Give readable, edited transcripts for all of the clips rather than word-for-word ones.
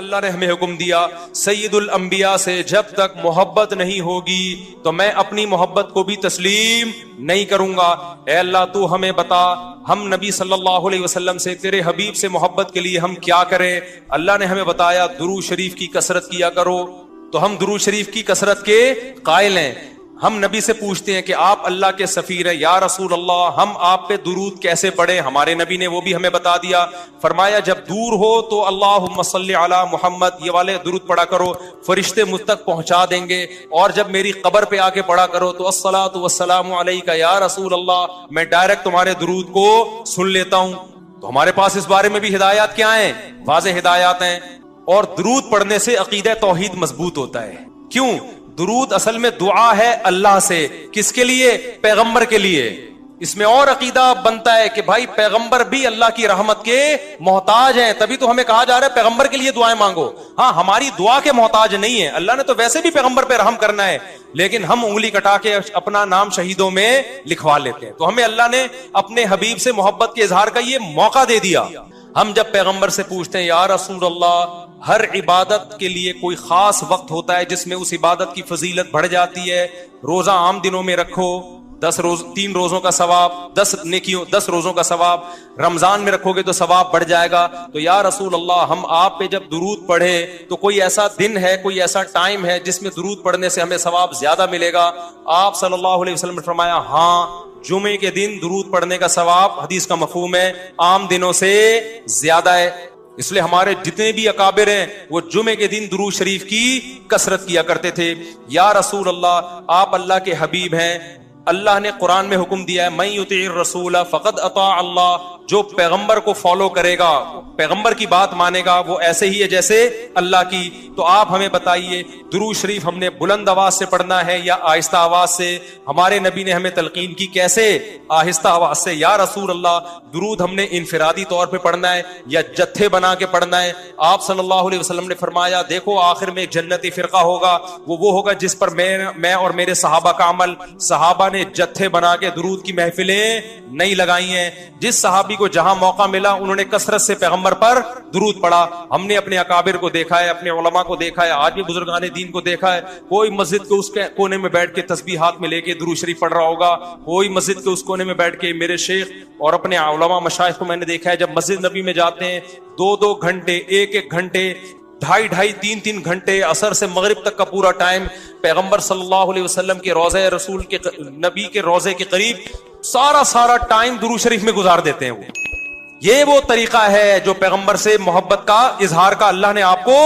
اللہ نے ہمیں حکم دیا سید الانبیاء سے جب تک محبت نہیں ہوگی تو میں اپنی محبت کو بھی تسلیم نہیں کروں گا. اے اللہ تو ہمیں بتا ہم نبی صلی اللہ علیہ وسلم سے تیرے حبیب سے محبت کے لیے ہم کیا کریں. اللہ نے ہمیں بتایا درود شریف کی کثرت کیا کرو. تو ہم درود شریف کی کثرت کے قائل ہیں. ہم نبی سے پوچھتے ہیں کہ آپ اللہ کے سفیر ہیں یا رسول اللہ ہم آپ پہ درود کیسے پڑھیں. ہمارے نبی نے وہ بھی ہمیں بتا دیا. فرمایا جب دور ہو تو اللہم صلی علی محمد یہ والے درود پڑھا کرو, فرشتے مجھ تک پہنچا دیں گے. اور جب میری قبر پہ آ کے پڑھا کرو تو الصلاۃ والسلام علیک یا رسول اللہ, میں ڈائریکٹ تمہارے درود کو سن لیتا ہوں. تو ہمارے پاس اس بارے میں بھی ہدایات کیا ہیں, واضح ہدایات ہیں. اور درود پڑھنے سے عقیدہ توحید مضبوط ہوتا ہے. کیوں؟ درود اصل میں دعا ہے اللہ سے. کس کے لیے؟ پیغمبر کے لیے. اس میں اور عقیدہ بنتا ہے کہ بھائی پیغمبر بھی اللہ کی رحمت کے محتاج ہیں, تبھی تو ہمیں کہا جا رہا ہے پیغمبر کے لیے دعائیں مانگو. ہاں ہماری دعا کے محتاج نہیں ہے, اللہ نے تو ویسے بھی پیغمبر پہ رحم کرنا ہے, لیکن ہم انگلی کٹا کے اپنا نام شہیدوں میں لکھوا لیتے ہیں. تو ہمیں اللہ نے اپنے حبیب سے محبت کے اظہار کا یہ موقع دے دیا. ہم جب پیغمبر سے پوچھتے ہیں یا رسول اللہ ہر عبادت کے لیے کوئی خاص وقت ہوتا ہے جس میں اس عبادت کی فضیلت بڑھ جاتی ہے. روزہ عام دنوں میں رکھو 3 روزوں کا ثواب, 10 روزوں کا ثواب. رمضان میں رکھو گے تو ثواب بڑھ جائے گا. تو یا رسول اللہ ہم آپ پہ جب درود پڑھے تو کوئی ایسا دن ہے, کوئی ایسا ٹائم ہے جس میں درود پڑھنے سے ہمیں ثواب زیادہ ملے گا؟ آپ صلی اللہ علیہ وسلم نے فرمایا ہاں جمعے کے دن درود پڑھنے کا ثواب, حدیث کا مفہوم ہے, عام دنوں سے زیادہ ہے. اس لیے ہمارے جتنے بھی اکابر ہیں وہ جمعے کے دن درود شریف کی کثرت کیا کرتے تھے. یا رسول اللہ آپ اللہ کے حبیب ہیں, اللہ نے قرآن میں حکم دیا ہے من یطیع الرسول فقد اطاع اللہ, جو پیغمبر کو فالو کرے گا, پیغمبر کی بات مانے گا, وہ ایسے ہی ہے جیسے اللہ کی. تو آپ ہمیں بتائیے درود شریف ہم نے بلند آواز سے پڑھنا ہے یا آہستہ آواز سے؟ ہمارے نبی نے ہمیں تلقین کی کیسے؟ آہستہ آواز سے. یا رسول اللہ درود ہم نے انفرادی طور پہ پڑھنا ہے یا جتھے بنا کے پڑھنا ہے؟ آپ صلی اللہ علیہ وسلم نے فرمایا دیکھو آخر میں ایک جنتی فرقہ ہوگا, وہ ہوگا جس پر میں اور میرے صحابہ کا عمل. صحابہ نے جتھے بنا کے درود کی محفلیں نہیں لگائی ہیں. جس صحابی کو جہاں موقع ملا انہوں نے کثرت سے پیغمبر پر درود پڑھا. ہم نے اپنے اکابر کو دیکھا ہے, اپنے علماء کو دیکھا ہے, آج بھی بزرگان دین کو دیکھا ہے, کوئی مسجد کے اس کے کونے میں بیٹھ کے تسبیح ہاتھ میں لے کے درود شریف پڑھ رہا ہوگا, کوئی مسجد کے اس کونے میں بیٹھ کے. میرے شیخ اور اپنے علماء مشائخ کو میں نے دیکھا ہے جب مسجد نبی میں جاتے ہیں 2 گھنٹے, 1 گھنٹے, 2.5 3 گھنٹے, عصر سے مغرب تک کا پورا ٹائم پیغمبر صلی اللہ علیہ وسلم کے روضہ رسول کے نبی کے روضے کے قریب سارا ٹائم درود شریف میں گزار دیتے ہیں. یہ وہ طریقہ ہے جو پیغمبر سے محبت کا اظہار کا اللہ نے آپ کو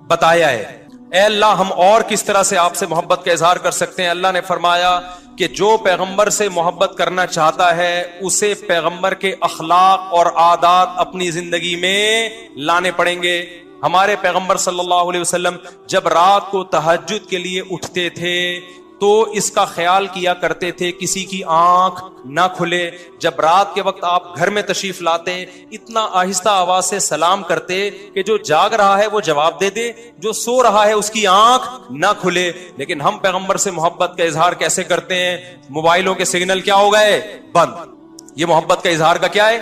بتایا ہے. اے اللہ ہم اور کس طرح سے آپ سے محبت کا اظہار کر سکتے ہیں؟ اللہ نے فرمایا کہ جو پیغمبر سے محبت کرنا چاہتا ہے اسے پیغمبر کے اخلاق اور عادات اپنی زندگی میں لانے پڑیں گے. ہمارے پیغمبر صلی اللہ علیہ وسلم جب رات کو تہجد کے لیے اٹھتے تھے تو اس کا خیال کیا کرتے تھے کسی کی آنکھ نہ کھلے. جب رات کے وقت آپ گھر میں تشریف لاتے اتنا آہستہ آواز سے سلام کرتے کہ جو جاگ رہا ہے وہ جواب دے دے, جو سو رہا ہے اس کی آنکھ نہ کھلے. لیکن ہم پیغمبر سے محبت کا اظہار کیسے کرتے ہیں؟ موبائلوں کے سگنل کیا ہو گئے؟ بند. یہ محبت کا اظہار کا کیا ہے؟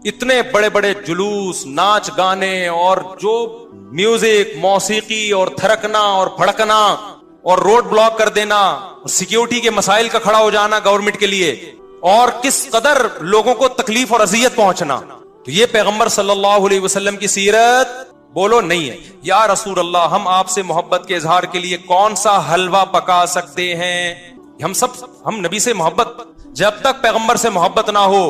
اتنے بڑے بڑے جلوس, ناچ گانے اور جو میوزک, موسیقی اور تھرکنا اور پھڑکنا اور روڈ بلاک کر دینا, سیکیورٹی کے مسائل کا کھڑا ہو جانا گورنمنٹ کے لیے, اور کس قدر لوگوں کو تکلیف اور اذیت پہنچنا. تو یہ پیغمبر صلی اللہ علیہ وسلم کی سیرت بولو نہیں ہے. یا رسول اللہ ہم آپ سے محبت کے اظہار کے لیے کون سا حلوہ پکا سکتے ہیں؟ ہم نبی سے محبت, جب تک پیغمبر سے محبت نہ ہو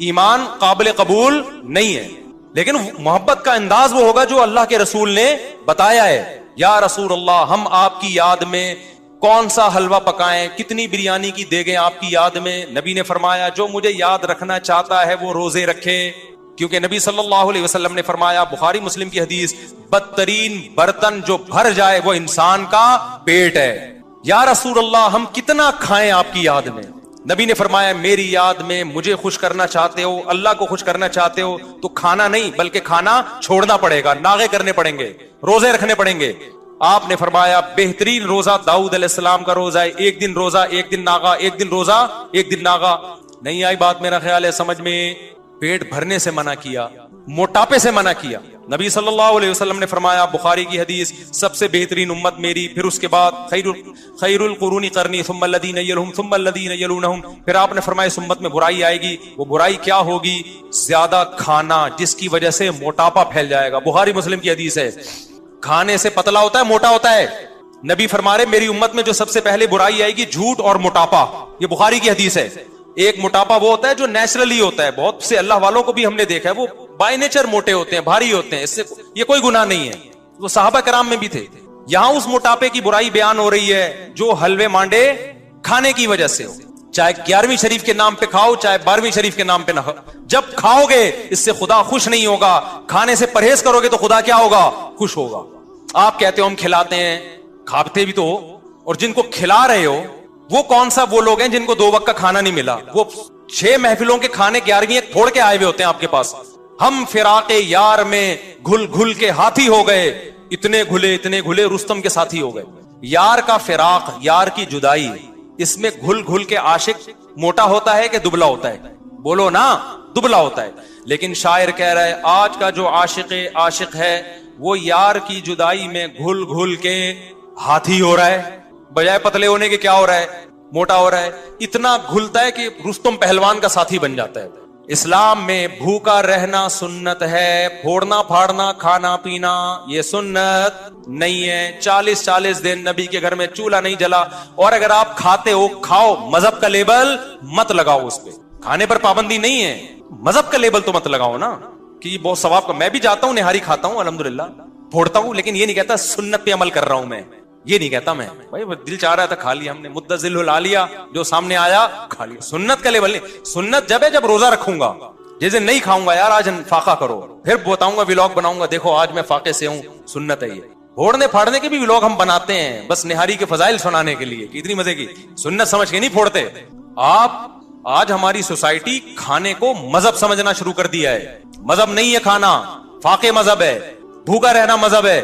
ایمان قابل قبول نہیں ہے. لیکن محبت کا انداز وہ ہوگا جو اللہ کے رسول نے بتایا ہے. یا رسول اللہ ہم آپ کی یاد میں کون سا حلوہ پکائیں, کتنی بریانی کی دیگیں آپ کی یاد میں؟ نبی نے فرمایا جو مجھے یاد رکھنا چاہتا ہے وہ روزے رکھے. کیونکہ نبی صلی اللہ علیہ وسلم نے فرمایا, بخاری مسلم کی حدیث, بدترین برتن جو بھر جائے وہ انسان کا پیٹ ہے. یا رسول اللہ ہم کتنا کھائیں آپ کی یاد میں؟ نبی نے فرمایا میری یاد میں مجھے خوش کرنا چاہتے ہو, اللہ کو خوش کرنا چاہتے ہو تو کھانا نہیں بلکہ کھانا چھوڑنا پڑے گا, ناغے کرنے پڑیں گے, روزے رکھنے پڑیں گے. آپ نے فرمایا بہترین روزہ داؤد علیہ السلام کا روزہ ہے, 1 دن روزہ 1 دن ناغا, 1 دن روزہ 1 دن ناغا. نہیں آئی بات میرا خیال ہے سمجھ میں؟ پیٹ بھرنے سے منع کیا, موٹاپے سے منع کیا. نبی صلی اللہ علیہ وسلم نے فرمایا, بخاری کی حدیث, سب سے بہترین امت میری, پھر اس کے بعد خیر القرون قرنی ثم الذین یلونہم ثم الذین یلونہم. پھر آپ نے فرمایا اس امت میں برائی آئے گی. وہ برائی کیا ہوگی؟ زیادہ کھانا, جس کی وجہ سے موٹاپا پھیل جائے گا. بخاری مسلم کی حدیث ہے. کھانے سے پتلا ہوتا ہے, موٹا ہوتا ہے. نبی فرما رہے میری امت میں جو سب سے پہلے برائی آئے گی جھوٹ اور موٹاپا. یہ بخاری کی حدیث ہے. ایک موٹاپا وہ ہوتا ہے جو نیچرلی ہوتا ہے, بہت سے اللہ والوں کو بھی ہم نے دیکھا ہے وہ بائی نیچر موٹے ہوتے ہیں, بھاری ہوتے ہیں, اس سے یہ کوئی گناہ نہیں ہے, وہ صحابہ کرام میں بھی تھے. یہاں اس موٹاپے کی برائی بیان ہو رہی ہے جو حلوے مانڈے کھانے کی وجہ سے ہو. چاہے 11ویں شریف کے نام پہ کھاؤ, چاہے 12ویں شریف کے نام پہ نہ کھاؤ, جب کھاؤ گے اس سے خدا خوش نہیں ہوگا. کھانے سے پرہیز کرو گے تو خدا کیا ہوگا؟ خوش ہوگا. آپ کہتے ہو ہم کھلاتے ہیں, کھاتے بھی تو ہو, اور جن کو کھلا رہے ہو وہ کون سا وہ لوگ ہیں جن کو 2 وقت کا کھانا نہیں ملا؟ وہ 6 محفلوں کے کھانے 11ویں ایک پھوڑ کے آئے ہوئے ہوتے ہیں آپ کے پاس. ہم فراق یار میں گھل گھل کے ہاتھی ہو گئے, اتنے گھلے رستم کے ساتھی ہو گئے. یار کا فراق, یار کی جدائی, اس میں گھل گھل کے عاشق موٹا ہوتا ہے کہ دبلا ہوتا ہے؟ بولو نا, دبلا ہوتا ہے. لیکن شاعر کہہ رہا ہے آج کا جو عاشق ہے وہ یار کی جدائی میں گھل گھل کے ہاتھی ہو رہا ہے, بجائے پتلے ہونے کے کیا ہو رہا ہے؟ موٹا ہو رہا ہے. اتنا گھلتا ہے کہ رستم پہلوان کا ساتھی بن جاتا ہے. اسلام میں بھوکا رہنا سنت ہے, پھوڑنا پھاڑنا کھانا پینا یہ سنت نہیں ہے. 40 دن نبی کے گھر میں چولہا نہیں جلا, اور اگر آپ کھاتے ہو کھاؤ, مذہب کا لیبل مت لگاؤ اس پہ. کھانے پر پابندی نہیں ہے, مذہب کا لیبل تو مت لگاؤ نا کہ یہ بہت ثواب کا. میں بھی جاتا ہوں, نہاری کھاتا ہوں الحمدللہ, پھوڑتا ہوں, لیکن یہ نہیں کہتا سنت پہ عمل کر رہا ہوں میں, یہ نہیں کہتا میں. بھائی دل چاہ رہا تھا کھا لیا ہم نے, مدذل لا لیا, جو سامنے آیا کھا لیا. سنت کا لیول نہیں. سنت جب ہے جب روزہ رکھوں گا, جیسے نہیں کھاؤں گا یار آج فاقہ کرو, پھر بتاؤں گا ولاگ بناؤں گا, دیکھو آج میں فاقے سے ہوں, سنت ہے یہ. پھوڑنے پھاڑنے کے بھی ولاگ ہم بناتے ہیں بس نہاری کے فضائل سنانے کے لیے, اتنی مزے کی سنت سمجھ کے نہیں پھوڑتے. آپ آج ہماری سوسائٹی کھانے کو مذہب سمجھنا شروع کر دیا ہے. مذہب نہیں ہے کھانا, فاقے مذہب ہے, بھوکا رہنا مذہب ہے.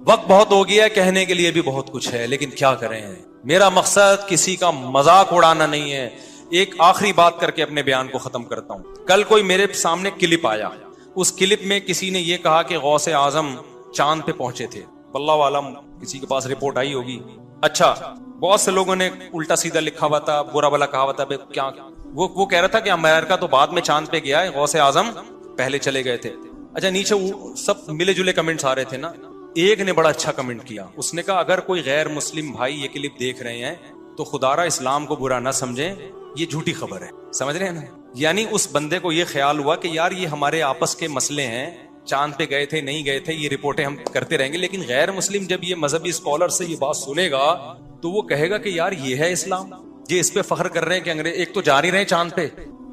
وقت بہت ہو گیا ہے, کہنے کے لیے بھی بہت کچھ ہے, لیکن کیا کریں. میرا مقصد کسی کا مذاق اڑانا نہیں ہے. ایک آخری بات کر کے اپنے بیان کو ختم کرتا ہوں. کل کوئی میرے سامنے کلپ آیا, اس کلپ میں کسی نے یہ کہا کہ غوث اعظم چاند پہ پہنچے تھے. واللہ عالم کسی کے پاس رپورٹ آئی ہوگی. اچھا, بہت سے لوگوں نے الٹا سیدھا لکھا ہوا تھا, برا بلا کہا ہوا تھا. کیا وہ کہہ رہا تھا کہ امریکہ تو بعد میں چاند پہ گیا ہے, غوث اعظم پہلے چلے گئے تھے. اچھا, نیچے سب ملے جلے کمنٹس آ رہے تھے نا. ایک نے بڑا اچھا کمنٹ کیا, اس نے کہا اگر کوئی غیر مسلم بھائی یہ کلپ دیکھ رہے ہیں تو خدا را اسلام کو برا نہ سمجھیں, یہ جھوٹی خبر ہے. سمجھ رہے ہیں نا؟ یعنی اس بندے کو یہ خیال ہوا کہ یار یہ ہمارے آپس کے مسئلے ہیں, چاند پہ گئے تھے نہیں گئے تھے یہ رپورٹیں ہم کرتے رہیں گے, لیکن غیر مسلم جب یہ مذہبی اسکالر سے یہ بات سنے گا تو وہ کہے گا کہ یار یہ ہے اسلام. یہ اس پہ فخر کر رہے ہیں کہ انگریز ایک تو جا نہیں رہے چاند پہ,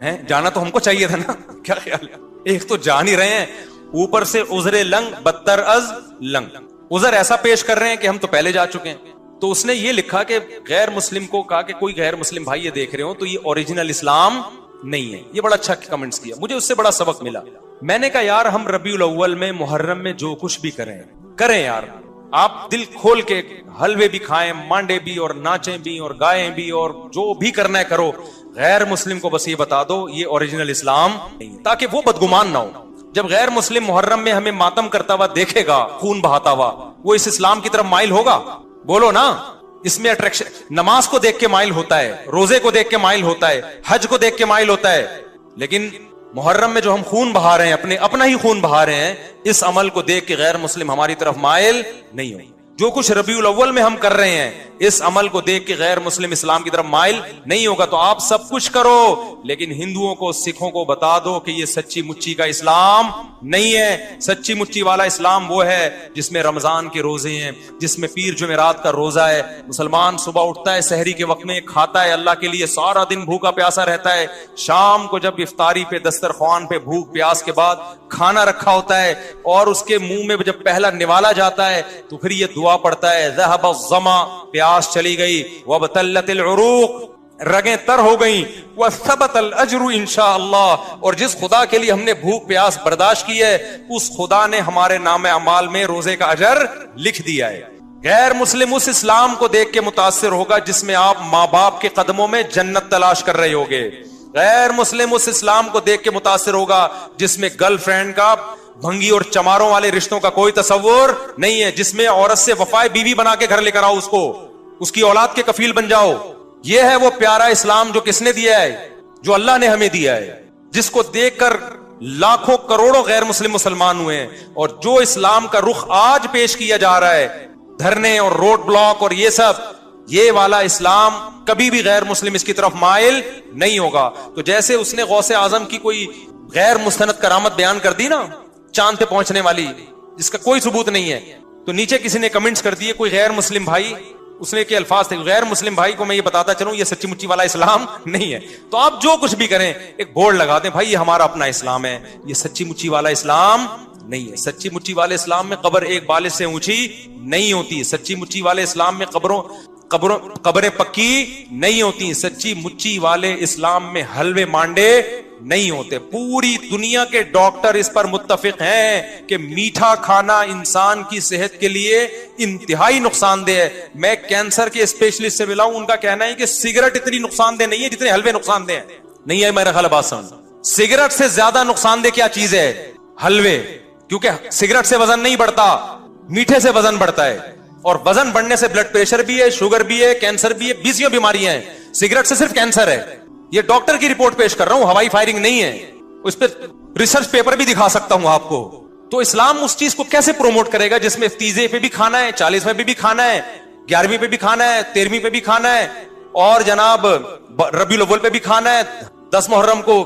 ہیں جانا تو ہم کو چاہیے تھا نا, کیا خیال ہے؟ ایک تو جا نہیں رہے ہیں, اوپر سے عذر لنگ بدتر از لنگ, عذر ایسا پیش کر رہے ہیں کہ ہم تو پہلے جا چکے ہیں. تو اس نے یہ لکھا کہ غیر مسلم کو کہا کہ کوئی غیر مسلم بھائی یہ دیکھ رہے ہو تو یہ اوریجنل اسلام نہیں ہے. یہ بڑا اچھا کمنٹس کیا, مجھے اس سے بڑا سبق ملا. میں نے کہا یار ہم ربیع الاول میں محرم میں جو کچھ بھی کریں یار, آپ دل کھول کے حلوے بھی کھائیں, مانڈے بھی, اور ناچیں بھی, اور گائیں بھی, اور جو بھی کرنا ہے کرو. غیر مسلم کو بس یہ بتا دو یہ اوریجنل اسلام نہیں, تاکہ وہ بدگمان نہ ہو. جب غیر مسلم محرم میں ہمیں ماتم کرتا ہوا دیکھے گا, خون بہاتا ہوا, وہ اس اسلام کی طرف مائل ہوگا؟ بولو نا. اس میں اٹریکشن, نماز کو دیکھ کے مائل ہوتا ہے, روزے کو دیکھ کے مائل ہوتا ہے, حج کو دیکھ کے مائل ہوتا ہے. لیکن محرم میں جو ہم خون بہا رہے ہیں, اپنا ہی خون بہا رہے ہیں, اس عمل کو دیکھ کے غیر مسلم ہماری طرف مائل نہیں ہوئی. جو کچھ ربیع الاول میں ہم کر رہے ہیں اس عمل کو دیکھ کے غیر مسلم اسلام کی طرف مائل نہیں ہوگا. تو آپ سب کچھ کرو, لیکن ہندوؤں کو سکھوں کو بتا دو کہ یہ سچی مچی کا اسلام نہیں ہے. سچی مچی والا اسلام وہ ہے جس میں رمضان کے روزے ہیں, جس میں پیر جمعرات کا روزہ ہے. مسلمان صبح اٹھتا ہے, سحری کے وقت میں کھاتا ہے اللہ کے لیے, سارا دن بھوکا پیاسا رہتا ہے. شام کو جب افطاری پہ دسترخوان پہ بھوک پیاس کے بعد کھانا رکھا ہوتا ہے اور اس کے منہ میں جب پہلا نوالا جاتا ہے تو پھر یہ دعا پڑھتا ہے, ذهب الظما, پیاس چلی گئی, وابتلت العروق, رگیں تر ہو گئیں, وثبت الاجر انشاءاللہ, اور جس خدا کے لیے ہم نے بھوک پیاس برداشت کی ہے اس خدا نے ہمارے نام اعمال میں روزے کا اجر لکھ دیا ہے. غیر مسلم اس اسلام کو دیکھ کے متاثر ہوگا جس میں آپ ماں باپ کے قدموں میں جنت تلاش کر رہے ہوگے. غیر مسلم اس اسلام کو دیکھ کے متاثر ہوگا جس میں گرل فرینڈ کا بھنگی اور چماروں والے رشتوں کا کوئی تصور نہیں ہے جس میں عورت سے وفائے بیوی بنا کے گھر لے کر آؤ، اس کو اس کی اولاد کے کفیل بن جاؤ. یہ ہے وہ پیارا اسلام جو کس نے دیا ہے؟ جو اللہ نے ہمیں دیا ہے، جس کو دیکھ کر لاکھوں کروڑوں غیر مسلم مسلمان ہوئے ہیں. اور جو اسلام کا رخ آج پیش کیا جا رہا ہے، دھرنے اور روڈ بلاک اور یہ سب، یہ والا اسلام کبھی بھی غیر مسلم اس کی طرف مائل نہیں ہوگا. تو جیسے اس نے غوث اعظم کی کوئی غیر مستند کرامت بیان کر دی نا، چاند پہ پہنچنے والی، جس کا کوئی ثبوت نہیں ہے، تو نیچے کسی نے کمنٹس کر دیے کوئی غیر مسلم بھائی، اس نے کہ الفاظ تھے غیر مسلم بھائی کو میں یہ بتاتا چلوں یہ سچی مچی والا اسلام نہیں ہے. تو آپ جو کچھ بھی کریں ایک بورڈ لگا دیں بھائی یہ ہمارا اپنا اسلام ہے، یہ سچی مچی والا اسلام نہیں ہے. سچی مچی والے اسلام میں قبر ایک بالش سے اونچی نہیں ہوتی. سچی مچی والے اسلام میں قبریں پکی نہیں ہوتی. سچی مچی والے اسلام میں حلوے مانڈے نہیں ہوتے. پوری دنیا کے ڈاکٹر اس پر متفق ہیں کہ میٹھا کھانا انسان کی صحت کے لیے انتہائی نقصان دہ ہے. میں کینسر کے اسپیشلسٹ سے ملا ہوں، ان کا کہنا ہے کہ سگریٹ اتنی نقصان دہ نہیں ہے جتنے حلوے نقصان دہ ہیں. نہیں ہے میرا خیال بات سمجھ. سگریٹ سے زیادہ نقصان دہ کیا چیز ہے؟ حلوے. کیونکہ سگریٹ سے وزن نہیں بڑھتا، میٹھے سے وزن بڑھتا ہے. اور وزن بڑھنے سے بلڈ پریشر بھی ہے، شوگر بھی ہے، کینسر بھی ہے، 20 بیماریاں ہیں. سگریٹ سے صرف کینسر ہے. یہ ڈاکٹر کی رپورٹ پیش کر رہا ہوں، ہوائی فائرنگ نہیں ہے. اس پہ ریسرچ پیپر بھی دکھا سکتا ہوں آپ کو. تو اسلام اس چیز کو کیسے پروموٹ کرے گا جس میں 30 پہ بھی کھانا ہے، 40 پہ بھی کھانا ہے، 11ویں پہ بھی کھانا ہے، 13ویں پہ بھی کھانا ہے، اور جناب ربیع الاول پہ بھی کھانا ہے، 10 محرم کو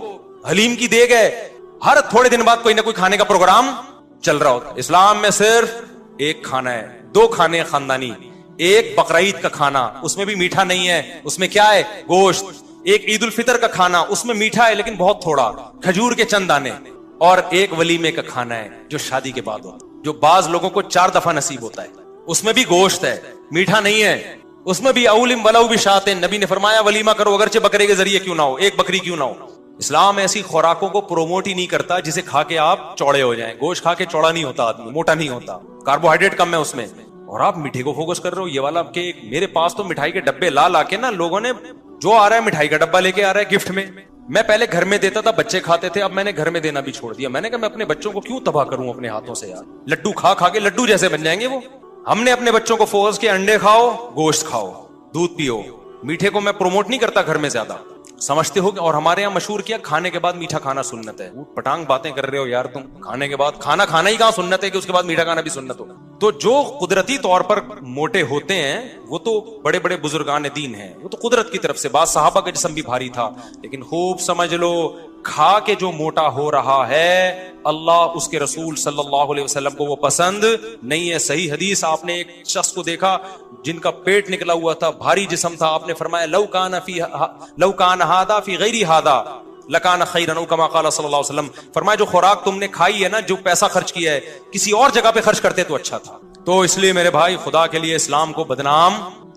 حلیم کی دیگ ہے. ہر تھوڑے دن بعد کوئی نہ کوئی کھانے کا پروگرام چل رہا ہوتا ہے. اسلام میں صرف ایک کھانا ہے، 2 کھانے خاندانی. ایک بقرعید کا کھانا، اس میں بھی میٹھا نہیں ہے، اس میں کیا ہے؟ گوشت. ایک عید الفطر کا کھانا، اس میں میٹھا ہے لیکن بہت تھوڑا، کھجور کے چند دانے. اور ایک ولیمے کا کھانا ہے جو شادی کے بعد ہوتا ہے، جو بعض لوگوں کو 4 دفعہ نصیب ہوتا ہے. اس میں بھی گوشت ہے، میٹھا نہیں ہے. اس میں بھی اولم ولو بشات، نبی نے فرمایا ولیمہ کرو اگرچہ بکرے کے ذریعے کیوں نہ ہو، ایک بکری کیوں نہ ہو. اسلام ایسی خوراکوں کو پروموٹ ہی نہیں کرتا جسے کھا کے آپ چوڑے ہو جائیں. گوشت کھا کے چوڑا نہیں ہوتا آدمی، موٹا نہیں ہوتا، کاربوہائیڈریٹ کم ہے اس میں. اور آپ میٹھے کو فوکس کر رہے ہو. یہ والا کہ میرے پاس تو مٹھائی کے ڈبے لا کے نا لوگوں نے جو آ رہا ہے مٹھائی کا ڈبہ لے کے آ رہا ہے گفٹ میں. میں پہلے گھر میں دیتا تھا، بچے کھاتے تھے، اب میں نے گھر میں دینا بھی چھوڑ دیا. میں نے کہا میں اپنے بچوں کو کیوں تباہ کروں اپنے ہاتھوں سے یار. لڈو کھا کے لڈو جیسے بن جائیں گے وہ. ہم نے اپنے بچوں کو فوکس کیا انڈے کھاؤ، گوشت کھاؤ، دودھ پیو. میٹھے کو میں پروموٹ نہیں کرتا گھر میں زیادہ، سمجھتے ہو. اور ہمارے یہاں مشہور کیا کھانے کے بعد میٹھا کھانا سنت ہے. پٹانگ باتیں کر رہے ہو یار تم. کھانے کے بعد کھانا ہی کہاں سنت ہے کہ اس کے بعد میٹھا کھانا بھی سنت ہوگا. تو جو قدرتی طور پر موٹے ہوتے ہیں وہ تو بڑے بڑے بزرگان دین ہیں، وہ تو قدرت کی طرف سے. بعض صحابہ کا جسم بھی بھاری تھا، لیکن خوب سمجھ لو کھا کے جو موٹا ہو رہا ہے اللہ اس کے رسول صلی اللہ علیہ وسلم کو وہ پسند نہیں ہے. صحیح حدیث، آپ نے ایک شخص کو دیکھا جن کا پیٹ نکلا ہوا تھا، بھاری جسم تھا. آپ نے فرمایا لو کان ھذا فی غیر ھذا لکان خیرا، کما قال صلی اللہ علیہ وسلم. فرمایا جو خوراک تم نے کھائی ہے نا، جو پیسہ خرچ کیا ہے، کسی اور جگہ پہ خرچ کرتے تو اچھا تھا. تو اس لیے میرے بھائی خدا کے لیے اسلام کو بدنام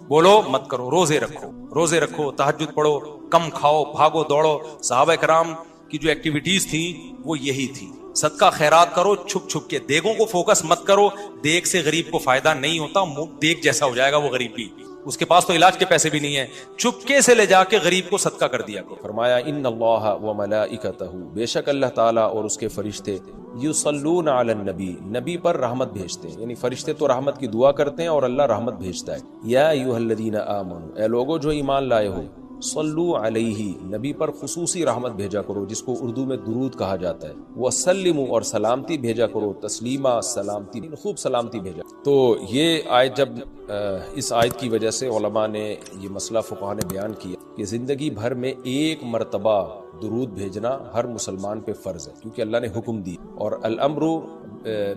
بولو مت کرو. روزے رکھو، تہجد پڑھو، کم کھاؤ، بھاگو دوڑو. صحابہ کرام کی جو ایکٹیویٹیز تھی وہ یہی تھی. صدقہ خیرات کرو چھپ کے. دیگوں کو فوکس مت کرو، دیگ سے غریب کو فائدہ نہیں ہوتا. دیگ جیسا ہو جائے گا وہ غریب بھی، اس کے پاس تو علاج کے پیسے بھی نہیں ہیں. چپکے سے لے جا کے غریب کو صدقہ کر دیا کرو. فرمایا ان اللہ و ملائکتہ، بے شک اللہ تعالیٰ اور اس کے فرشتے یصلون علی النبی، نبی پر رحمت بھیجتے ہیں. یعنی فرشتے تو رحمت کی دعا کرتے ہیں اور اللہ رحمت بھیجتا ہے. یا ایھا الذین آمنوا، اے لوگو جو ایمان لائے ہو، صلو علیہ، نبی پر خصوصی رحمت بھیجا کرو جس کو اردو میں درود کہا جاتا ہے. وسلموا، اور سلامتی بھیجا کرو، تسلیما، سلامتی، خوب سلامتی بھیجا. تو یہ آیت جب اس آیت کی وجہ سے علماء نے یہ مسئلہ فقہاء نے بیان کیا کہ زندگی بھر میں ایک مرتبہ درود بھیجنا ہر مسلمان پہ فرض ہے، کیونکہ اللہ نے حکم دی. اور الامر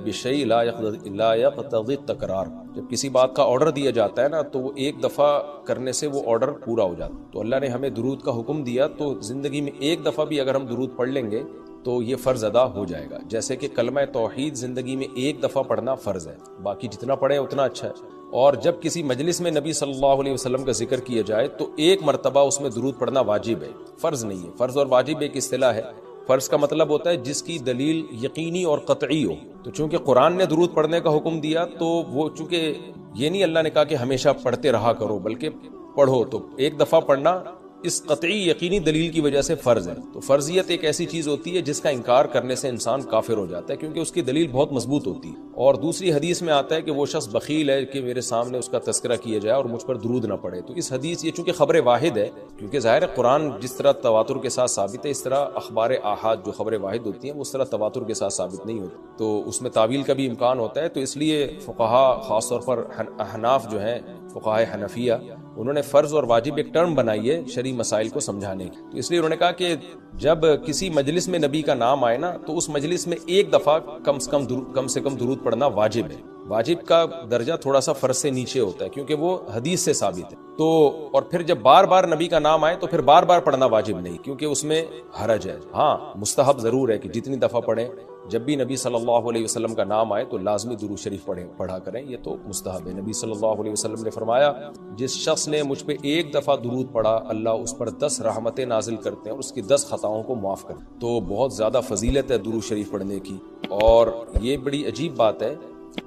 بشیء لا یقتضی التکرار، جب کسی بات کا آرڈر دیا جاتا ہے نا تو وہ ایک دفعہ کرنے سے وہ آرڈر پورا ہو جاتا ہے. تو اللہ نے ہمیں درود کا حکم دیا، تو زندگی میں ایک دفعہ بھی اگر ہم درود پڑھ لیں گے تو یہ فرض ادا ہو جائے گا. جیسے کہ کلمہ توحید زندگی میں ایک دفعہ پڑھنا فرض ہے، باقی جتنا پڑھیں اتنا اچھا ہے. اور جب کسی مجلس میں نبی صلی اللہ علیہ وسلم کا ذکر کیا جائے تو ایک مرتبہ اس میں درود پڑھنا واجب ہے، فرض نہیں ہے. فرض اور واجب ایک اصطلاح ہے. فرض کا مطلب ہوتا ہے جس کی دلیل یقینی اور قطعی ہو. تو چونکہ قرآن نے درود پڑھنے کا حکم دیا تو وہ چونکہ یہ نہیں اللہ نے کہا کہ ہمیشہ پڑھتے رہا کرو، بلکہ پڑھو. تو ایک دفعہ پڑھنا اس قطعی یقینی دلیل کی وجہ سے فرض ہے. تو فرضیت ایک ایسی چیز ہوتی ہے جس کا انکار کرنے سے انسان کافر ہو جاتا ہے کیونکہ اس کی دلیل بہت مضبوط ہوتی ہے. اور دوسری حدیث میں آتا ہے کہ وہ شخص بخیل ہے کہ میرے سامنے اس کا تذکرہ کیا جائے اور مجھ پر درود نہ پڑے. تو اس حدیث یہ چونکہ خبر واحد ہے، کیونکہ ظاہر ہے قرآن جس طرح تواتر کے ساتھ ثابت ہے اس طرح اخبار آحاد جو خبر واحد ہوتی ہیں وہ اس طرح تواتر کے ساتھ ثابت نہیں ہوتی، تو اس میں تعویل کا بھی امکان ہوتا ہے. تو اس لیے فقہا خاص طور پر احناف جو ہیں فقہائے حنفیہ، انہوں نے فرض اور واجب ایک ٹرم بنائی ہے شرعی مسائل کو سمجھانے کی. تو اس لیے انہوں نے کہا کہ جب کسی مجلس میں نبی کا نام آئے نا تو اس مجلس میں ایک دفعہ کم سے کم درود پڑھنا واجب ہے. واجب کا درجہ تھوڑا سا فرض سے نیچے ہوتا ہے کیونکہ وہ حدیث سے ثابت ہے. تو اور پھر جب بار بار نبی کا نام آئے تو پھر بار بار پڑھنا واجب نہیں کیونکہ اس میں حرج ہے. ہاں مستحب ضرور ہے کہ جتنی دفعہ پڑھیں، جب بھی نبی صلی اللہ علیہ وسلم کا نام آئے تو لازمی درود شریف پڑھا کریں، یہ تو مستحب ہے. نبی صلی اللہ علیہ وسلم نے فرمایا جس شخص نے مجھ پہ ایک دفعہ درود پڑھا اللہ اس پر 10 رحمتیں نازل کرتے ہیں اور اس کی 10 خطاؤں کو معاف کرتے ہیں. تو بہت زیادہ فضیلت ہے درود شریف پڑھنے کی. اور یہ بڑی عجیب بات ہے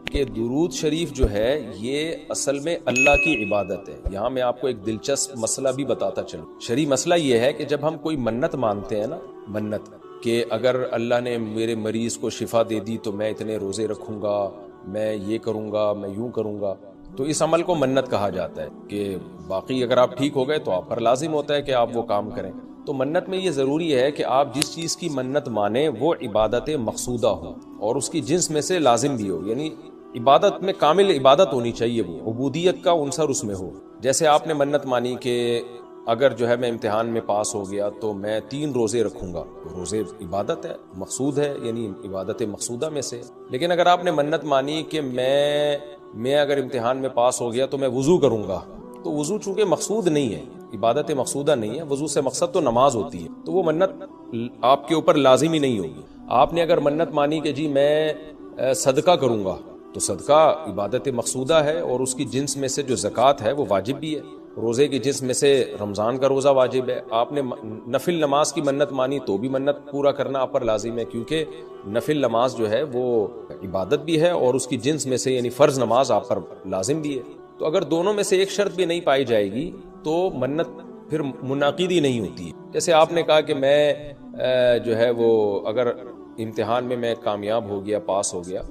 کہ درود شریف جو ہے یہ اصل میں اللہ کی عبادت ہے. یہاں میں آپ کو ایک دلچسپ مسئلہ بھی بتاتا چلوں. شرعی مسئلہ یہ ہے کہ جب ہم کوئی منت مانتے ہیں نا، منت کہ اگر اللہ نے میرے مریض کو شفا دے دی تو میں اتنے روزے رکھوں گا، میں یہ کروں گا، میں یوں کروں گا، تو اس عمل کو منت کہا جاتا ہے. کہ باقی اگر آپ ٹھیک ہو گئے تو آپ پر لازم ہوتا ہے کہ آپ وہ کام کریں. تو منت میں یہ ضروری ہے کہ آپ جس چیز کی منت مانیں وہ عبادت مقصودہ ہو اور اس کی جنس میں سے لازم بھی ہو، یعنی عبادت میں کامل عبادت ہونی چاہیے، وہ عبودیت کا عنصر اس میں ہو. جیسے آپ نے منت مانی کہ اگر جو ہے میں امتحان میں پاس ہو گیا تو میں 3 روزے رکھوں گا، روزے عبادت ہے، مقصود ہے، یعنی عبادت مقصودہ میں سے. لیکن اگر آپ نے منت مانی کہ میں اگر امتحان میں پاس ہو گیا تو میں وضو کروں گا، تو وضو چونکہ مقصود نہیں ہے، عبادت مقصودہ نہیں ہے، وضو سے مقصد تو نماز ہوتی ہے، تو وہ منت آپ کے اوپر لازمی نہیں ہوگی. آپ نے اگر منت مانی کہ جی میں صدقہ کروں گا، تو صدقہ عبادت مقصودہ ہے اور اس کی جنس میں سے جو زکوٰۃ ہے وہ واجب بھی ہے. روزے کی جنس میں سے رمضان کا روزہ واجب ہے. آپ نے نفل نماز کی منت مانی تو بھی منت پورا کرنا آپ پر لازم ہے کیونکہ نفل نماز جو ہے وہ عبادت بھی ہے اور اس کی جنس میں سے یعنی فرض نماز آپ پر لازم بھی ہے. تو اگر دونوں میں سے ایک شرط بھی نہیں پائی جائے گی تو منت پھر منعقد ہی نہیں ہوتی. جیسے آپ نے کہا کہ میں جو ہے وہ اگر امتحان میں کامیاب ہو گیا، پاس ہو گیا،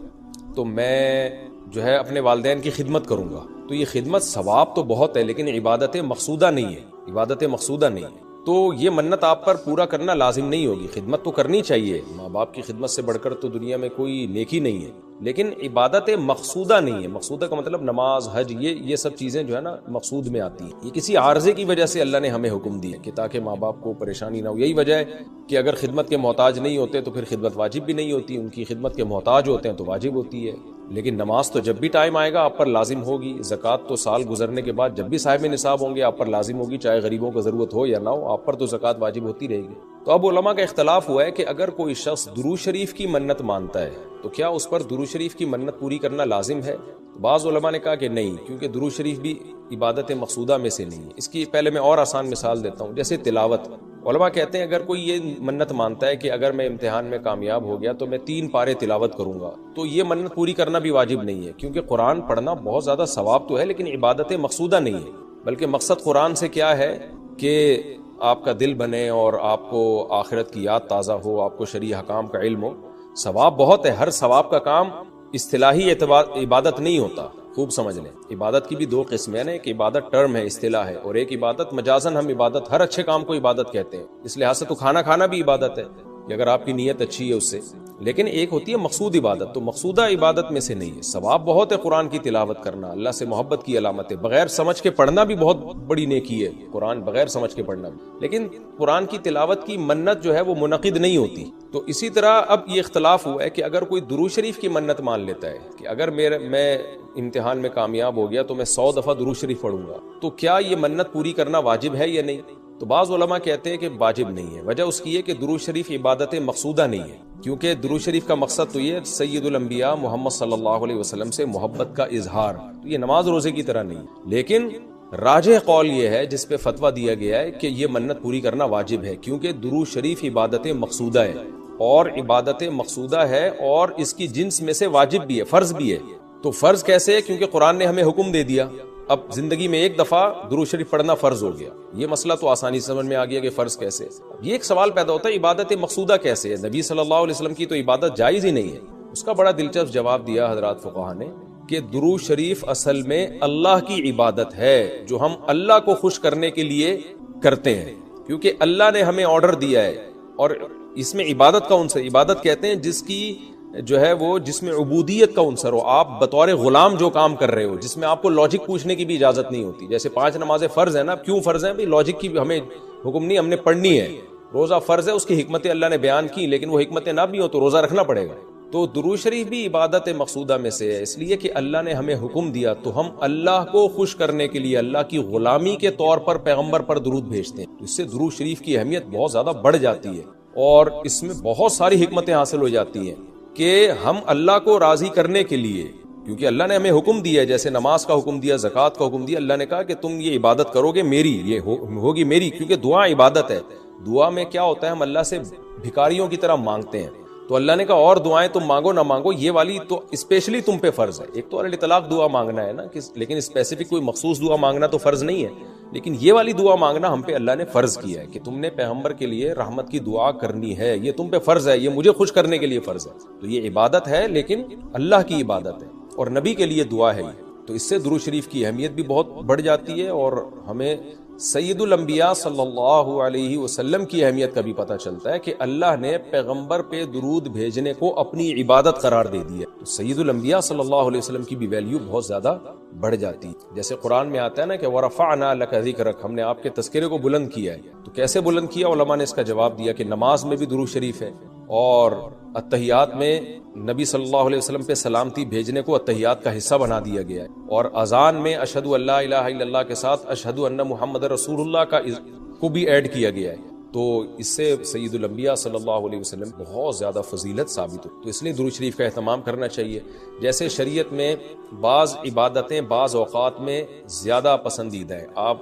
تو میں جو ہے اپنے والدین کی خدمت کروں گا، تو یہ خدمت ثواب تو بہت ہے لیکن عبادت مقصودہ نہیں ہے، عبادت مقصودہ نہیں ہے. تو یہ منت آپ پر پورا کرنا لازم نہیں ہوگی. خدمت تو کرنی چاہیے، ماں باپ کی خدمت سے بڑھ کر تو دنیا میں کوئی نیکی نہیں ہے، لیکن عبادت مقصودہ نہیں ہے. مقصودہ کا مطلب نماز، حج، یہ سب چیزیں جو ہے نا مقصود میں آتی ہیں. یہ کسی عارضے کی وجہ سے اللہ نے ہمیں حکم دیا کہ تاکہ ماں باپ کو پریشانی نہ ہو. یہی وجہ ہے کہ اگر خدمت کے محتاج نہیں ہوتے تو پھر خدمت واجب بھی نہیں ہوتی، ان کی خدمت کے محتاج ہوتے ہیں تو واجب ہوتی ہے. لیکن نماز تو جب بھی ٹائم آئے گا آپ پر لازم ہوگی. زکوٰۃ تو سال گزرنے کے بعد جب بھی صاحب نصاب ہوں گے آپ پر لازم ہوگی، چاہے غریبوں کو ضرورت ہو یا نہ ہو، آپ پر تو زکوٰۃ واجب ہوتی رہے گی. تو اب علماء کا اختلاف ہوا ہے کہ اگر کوئی شخص درود شریف کی منت مانتا ہے تو کیا اس پر درود شریف کی منت پوری کرنا لازم ہے؟ بعض علماء نے کہا کہ نہیں، کیونکہ درود شریف بھی عبادت مقصودہ میں سے نہیں ہے. اس کی پہلے میں اور آسان مثال دیتا ہوں، جیسے تلاوت. علماء کہتے ہیں اگر کوئی یہ منت مانتا ہے کہ اگر میں امتحان میں کامیاب ہو گیا تو میں 3 پارے تلاوت کروں گا، تو یہ منت پوری کرنا بھی واجب نہیں ہے کیونکہ قرآن پڑھنا بہت زیادہ ثواب تو ہے لیکن عبادت مقصودہ نہیں ہے. بلکہ مقصد قرآن سے کیا ہے کہ آپ کا دل بنے اور آپ کو آخرت کی یاد تازہ ہو، آپ کو شرعی حکام کا علم ہو. ثواب بہت ہے، ہر ثواب کا کام اصطلاحی عبادت نہیں ہوتا. خوب سمجھ لیں، عبادت کی بھی 2 قسمیں ہیں. ایک عبادت ٹرم ہے، اصطلاح ہے، اور ایک عبادت مجازن. ہم عبادت ہر اچھے کام کو عبادت کہتے ہیں، اس لحاظ سے تو کھانا بھی عبادت ہے کہ اگر آپ کی نیت اچھی ہے اس سے. لیکن ایک ہوتی ہے مقصود عبادت، تو مقصودہ عبادت میں سے نہیں ہے. ثواب بہت ہے قرآن کی تلاوت کرنا، اللہ سے محبت کی علامت ہے. بغیر سمجھ کے پڑھنا بھی بہت بڑی نیکی ہے، قرآن بغیر سمجھ کے پڑھنا بھی. لیکن قرآن کی تلاوت کی منت جو ہے وہ منعقد نہیں ہوتی. تو اسی طرح اب یہ اختلاف ہوا ہے کہ اگر کوئی درود شریف کی منت مان لیتا ہے کہ اگر میں امتحان میں کامیاب ہو گیا تو میں 100 دفعہ درود شریف پڑھوں گا، تو کیا یہ منت پوری کرنا واجب ہے یا نہیں؟ تو بعض علماء کہتے ہیں کہ واجب نہیں ہے. وجہ اس کی ہے کہ درود شریف عبادت مقصودہ نہیں ہے، کیونکہ درود شریف کا مقصد تو یہ سید الانبیاء محمد صلی اللہ علیہ وسلم سے محبت کا اظہار. تو یہ نماز روزے کی طرح نہیں. لیکن راجح قول یہ ہے جس پہ فتویٰ دیا گیا ہے کہ یہ منت پوری کرنا واجب ہے کیونکہ درود شریف عبادت مقصودہ ہے اور عبادت مقصودہ ہے اور اس کی جنس میں سے واجب بھی ہے، فرض بھی ہے. تو فرض کیسے ہے؟ کیونکہ قرآن نے ہمیں حکم دے دیا اب زندگی میں ایک دفعہ درود شریف پڑھنا فرض ہو گیا، یہ مسئلہ تو آسانی سے سمجھ میں آ گیا کہ فرض کیسے۔ یہ ایک سوال پیدا ہوتا ہے عبادت مقصودہ کیسے ہے؟ نبی صلی اللہ علیہ وسلم کی تو عبادت جائز ہی نہیں ہے۔ اس کا بڑا دلچسپ جواب دیا حضرات فقہا نے کہ درود شریف اصل میں اللہ کی عبادت ہے جو ہم اللہ کو خوش کرنے کے لیے کرتے ہیں، کیونکہ اللہ نے ہمیں آرڈر دیا ہے۔ اور اس میں عبادت کا عنصر، عبادت کہتے ہیں جس کی جو ہے وہ جس میں عبودیت کا عنصر ہو، آپ بطور غلام جو کام کر رہے ہو، جس میں آپ کو لاجک پوچھنے کی بھی اجازت نہیں ہوتی۔ جیسے 5 نمازیں فرض ہیں نا، کیوں فرض ہیں بھائی؟ لاجک کی ہمیں حکم نہیں، ہم نے پڑھنی ہے۔ روزہ فرض ہے، اس کی حکمتیں اللہ نے بیان کی، لیکن وہ حکمتیں نہ بھی ہو تو روزہ رکھنا پڑے گا۔ تو درود شریف بھی عبادت مقصودہ میں سے ہے، اس لیے کہ اللہ نے ہمیں حکم دیا تو ہم اللہ کو خوش کرنے کے لیے اللہ کی غلامی کے طور پر پیغمبر پر درود بھیجتے ہیں۔ اس سے درود شریف کی اہمیت بہت زیادہ بڑھ جاتی ہے، اور اس میں بہت ساری حکمتیں حاصل ہو جاتی ہیں کہ ہم اللہ کو راضی کرنے کے لیے، کیونکہ اللہ نے ہمیں حکم دیا ہے، جیسے نماز کا حکم دیا، زکوٰۃ کا حکم دیا، اللہ نے کہا کہ تم یہ عبادت کرو گے میری، یہ ہوگی میری، کیونکہ دعا عبادت ہے۔ دعا میں کیا ہوتا ہے؟ ہم اللہ سے بھکاریوں کی طرح مانگتے ہیں، تو اللہ نے کہا اور دعائیں تم مانگو نہ مانگو، یہ والی تو اسپیشلی تم پہ فرض ہے۔ ایک تو علی طلاق دعا مانگنا ہے نا، لیکن اسپیسیفک کوئی مخصوص دعا مانگنا تو فرض نہیں ہے، لیکن یہ والی دعا مانگنا ہم پہ اللہ نے فرض کیا ہے کہ تم نے پیغمبر کے لیے رحمت کی دعا کرنی ہے، یہ تم پہ فرض ہے، یہ مجھے خوش کرنے کے لیے فرض ہے۔ تو یہ عبادت ہے، لیکن اللہ کی عبادت ہے اور نبی کے لیے دعا ہے یہ۔ تو اس سے درود شریف کی اہمیت بھی بہت بڑھ جاتی ہے، اور ہمیں سید الانبیاء صلی اللہ علیہ وسلم کی اہمیت کا بھی پتہ چلتا ہے کہ اللہ نے پیغمبر پہ درود بھیجنے کو اپنی عبادت قرار دے دی ہے۔ تو سید الانبیاء صلی اللہ علیہ وسلم کی بھی ویلیو بہت زیادہ بڑھ جاتی ہے۔ جیسے قرآن میں آتا ہے نا کہ وَرَفَعْنَا لَكَ ذِكْرَكَ، ہم نے آپ کے تذکرے کو بلند کیا ہے۔ تو کیسے بلند کیا؟ علماء نے اس کا جواب دیا کہ نماز میں بھی درود شریف ہے، اور اتحیات میں نبی صلی اللہ علیہ وسلم پہ سلامتی بھیجنے کو اتحیات کا حصہ بنا دیا گیا ہے، اور اذان میں اشہد ان لا الہ الا اللہ کے ساتھ اشہد ان محمد رسول اللہ کو بھی ایڈ کیا گیا ہے۔ تو اس سے سید الانبیاء صلی اللہ علیہ وسلم بہت زیادہ فضیلت ثابت ہو، تو اس لیے درود شریف کا اہتمام کرنا چاہیے۔ جیسے شریعت میں بعض عبادتیں بعض اوقات میں زیادہ پسندیدہ ہیں، آپ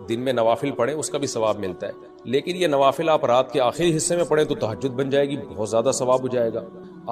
دن میں نوافل پڑھیں اس کا بھی ثواب ملتا ہے، لیکن یہ نوافل آپ رات کے آخری حصے میں پڑھیں تو تہجد بن جائے گی، بہت زیادہ ثواب ہو جائے گا۔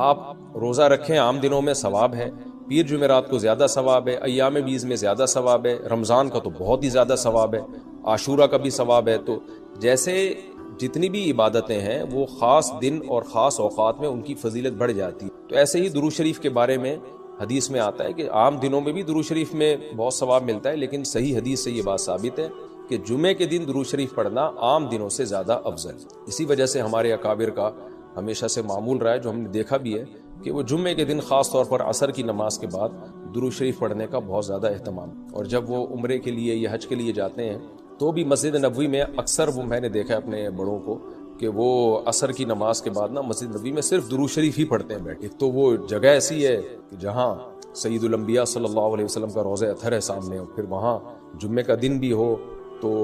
آپ روزہ رکھیں عام دنوں میں ثواب ہے، پیر جمعرات کو زیادہ ثواب ہے، ایام بیز میں زیادہ ثواب ہے، رمضان کا تو بہت ہی زیادہ ثواب ہے، عاشورہ کا بھی ثواب ہے۔ تو جیسے جتنی بھی عبادتیں ہیں وہ خاص دن اور خاص اوقات میں ان کی فضیلت بڑھ جاتی ہے۔ تو ایسے ہی درود شریف کے بارے میں حدیث میں آتا ہے کہ عام دنوں میں بھی درود شریف میں بہت ثواب ملتا ہے، لیکن صحیح حدیث سے یہ بات ثابت ہے کہ جمعے کے دن درود شریف پڑھنا عام دنوں سے زیادہ افضل ہے۔ اسی وجہ سے ہمارے اکابر کا ہمیشہ سے معمول رہا ہے، جو ہم نے دیکھا بھی ہے کہ وہ جمعے کے دن خاص طور پر عصر کی نماز کے بعد درود شریف پڑھنے کا بہت زیادہ اہتمام، اور جب وہ عمرے کے لیے یا حج کے لیے جاتے ہیں تو بھی مسجد نبوی میں اکثر وہ میں نے دیکھا ہے اپنے بڑوں کو کہ وہ عصر کی نماز کے بعد نا مسجد نبوی میں صرف درود شریف ہی پڑھتے ہیں بیٹھے۔ ایک تو وہ جگہ ایسی ہے کہ جہاں سید الانبیاء صلی اللہ علیہ وسلم کا روضہ اطہر ہے سامنے، اور پھر وہاں جمعے کا دن بھی ہو تو،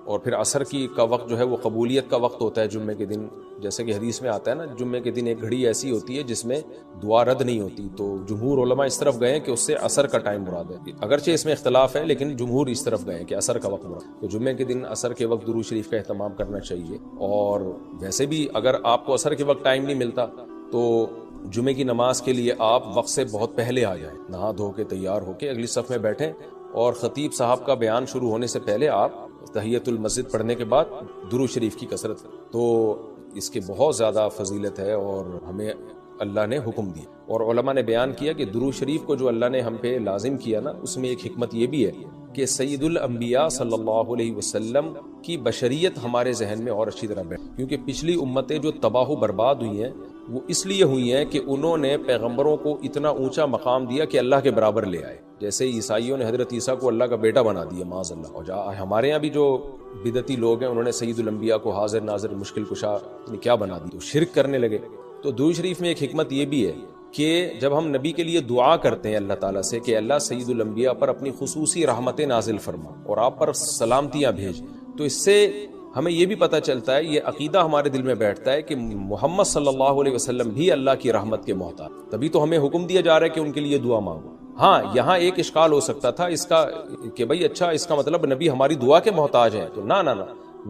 اور پھر عصر کا وقت جو ہے وہ قبولیت کا وقت ہوتا ہے جمعے کے دن، جیسے کہ حدیث میں آتا ہے نا جمعے کے دن ایک گھڑی ایسی ہوتی ہے جس میں دعا رد نہیں ہوتی۔ تو جمہور علماء اس طرف گئے کہ اس سے عصر کا ٹائم مراد ہے، اگرچہ اس میں اختلاف ہے لیکن جمہور اس طرف گئے کہ عصر کا وقت مراد۔ تو جمعے کے دن عصر کے وقت درود شریف کا اہتمام کرنا چاہیے، اور ویسے بھی اگر آپ کو عصر کے وقت ٹائم نہیں ملتا تو جمعے کی نماز کے لیے آپ وقت سے بہت پہلے آ جائیں، نہا دھو کے تیار ہو کے اگلی صف میں بیٹھیں، اور خطیب صاحب کا بیان شروع ہونے سے پہلے آپ تحیۃ المسجد پڑھنے کے بعد درود شریف کی کثرت کریں۔ تو اس کے بہت زیادہ فضیلت ہے اور ہمیں اللہ نے حکم دیا، اور علماء نے بیان کیا کہ درود شریف کو جو اللہ نے ہم پہ لازم کیا نا، اس میں ایک حکمت یہ بھی ہے کہ سید الانبیاء صلی اللہ علیہ وسلم کی بشریت ہمارے ذہن میں اور اچھی طرح بیٹھے، کیونکہ پچھلی امتیں جو تباہ و برباد ہوئی ہیں وہ اس لیے ہوئی ہیں کہ انہوں نے پیغمبروں کو اتنا اونچا مقام دیا کہ اللہ کے برابر لے آئے۔ جیسے عیسائیوں نے حضرت عیسیٰ کو اللہ کا بیٹا بنا دیا معاذ اللہ، اور ہمارے یہاں بھی جو بدعتی لوگ ہیں انہوں نے سید الانبیاء کو حاضر ناظر مشکل کشا کیا بنا دی، تو شرک کرنے لگے۔ تو درود شریف میں ایک حکمت یہ بھی ہے کہ جب ہم نبی کے لیے دعا کرتے ہیں اللہ تعالیٰ سے کہ اللہ سید الانبیاء پر اپنی خصوصی رحمتیں نازل فرما اور آپ پر سلامتیاں بھیج، تو اس سے ہمیں یہ بھی پتہ چلتا ہے، یہ عقیدہ ہمارے دل میں بیٹھتا ہے کہ محمد صلی اللہ علیہ وسلم بھی اللہ کی رحمت کے محتاج، تبھی تو ہمیں حکم دیا جا رہا ہے کہ ان کے لیے دعا مانگو۔ ہاں یہاں ایک اشکال ہو سکتا تھا اس کا کہ بھئی اچھا اس کا مطلب نبی ہماری دعا کے محتاج ہیں، تو نہ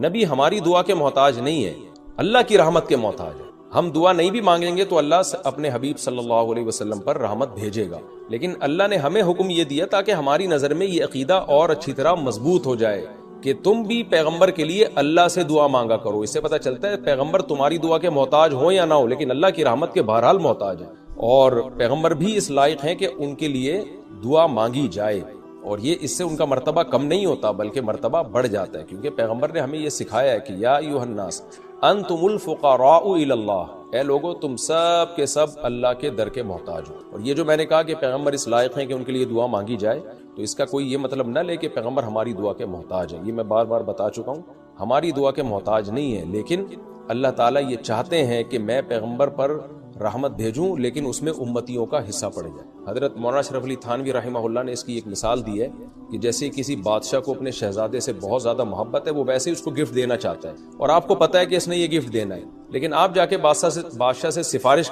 نبی ہماری دعا کے محتاج نہیں ہے، اللہ کی رحمت کے محتاج ہے۔ ہم دعا نہیں بھی مانگیں گے تو اللہ اپنے حبیب صلی اللہ علیہ وسلم پر رحمت بھیجے گا، لیکن اللہ نے ہمیں حکم یہ دیا تاکہ ہماری نظر میں یہ عقیدہ اور اچھی طرح مضبوط ہو جائے کہ تم بھی پیغمبر کے لیے اللہ سے دعا مانگا کرو۔ اس سے پتہ چلتا ہے پیغمبر تمہاری دعا کے محتاج ہو یا نہ ہو، لیکن اللہ کی رحمت کے بہرحال محتاج ہیں، اور پیغمبر بھی اس لائق ہیں کہ ان کے لیے دعا مانگی جائے، اور یہ اس سے ان کا مرتبہ کم نہیں ہوتا بلکہ مرتبہ بڑھ جاتا ہے، کیونکہ پیغمبر نے ہمیں یہ سکھایا ہے کہ یا ایھا الناس انتم الفقراء الی اللہ، اے لوگو تم سب کے سب اللہ کے در کے محتاج ہو۔ اور یہ جو میں نے کہا کہ پیغمبر اس لائق ہیں کہ ان کے لیے دعا مانگی جائے، تو اس کا کوئی یہ مطلب نہ لے کہ پیغمبر ہماری دعا کے محتاج ہیں، یہ میں بار بار بتا چکا ہوں، ہماری دعا کے محتاج نہیں ہے، لیکن اللہ تعالیٰ یہ چاہتے ہیں کہ میں پیغمبر پر رحمت بھیجوں لیکن اس میں امتیوں کا حصہ پڑ جائے۔ حضرت مولانا اشرف علی تھانوی رحمہ اللہ نے اس کی ایک مثال دی ہے کہ جیسے کسی بادشاہ کو اپنے شہزادے سے بہت زیادہ محبت ہے، وہ ویسے ہی اس کو گفٹ دینا چاہتا ہے، اور آپ کو پتہ ہے کہ اس نے یہ گفٹ دینا ہے، لیکن آپ جا کے بادشاہ سے سفارش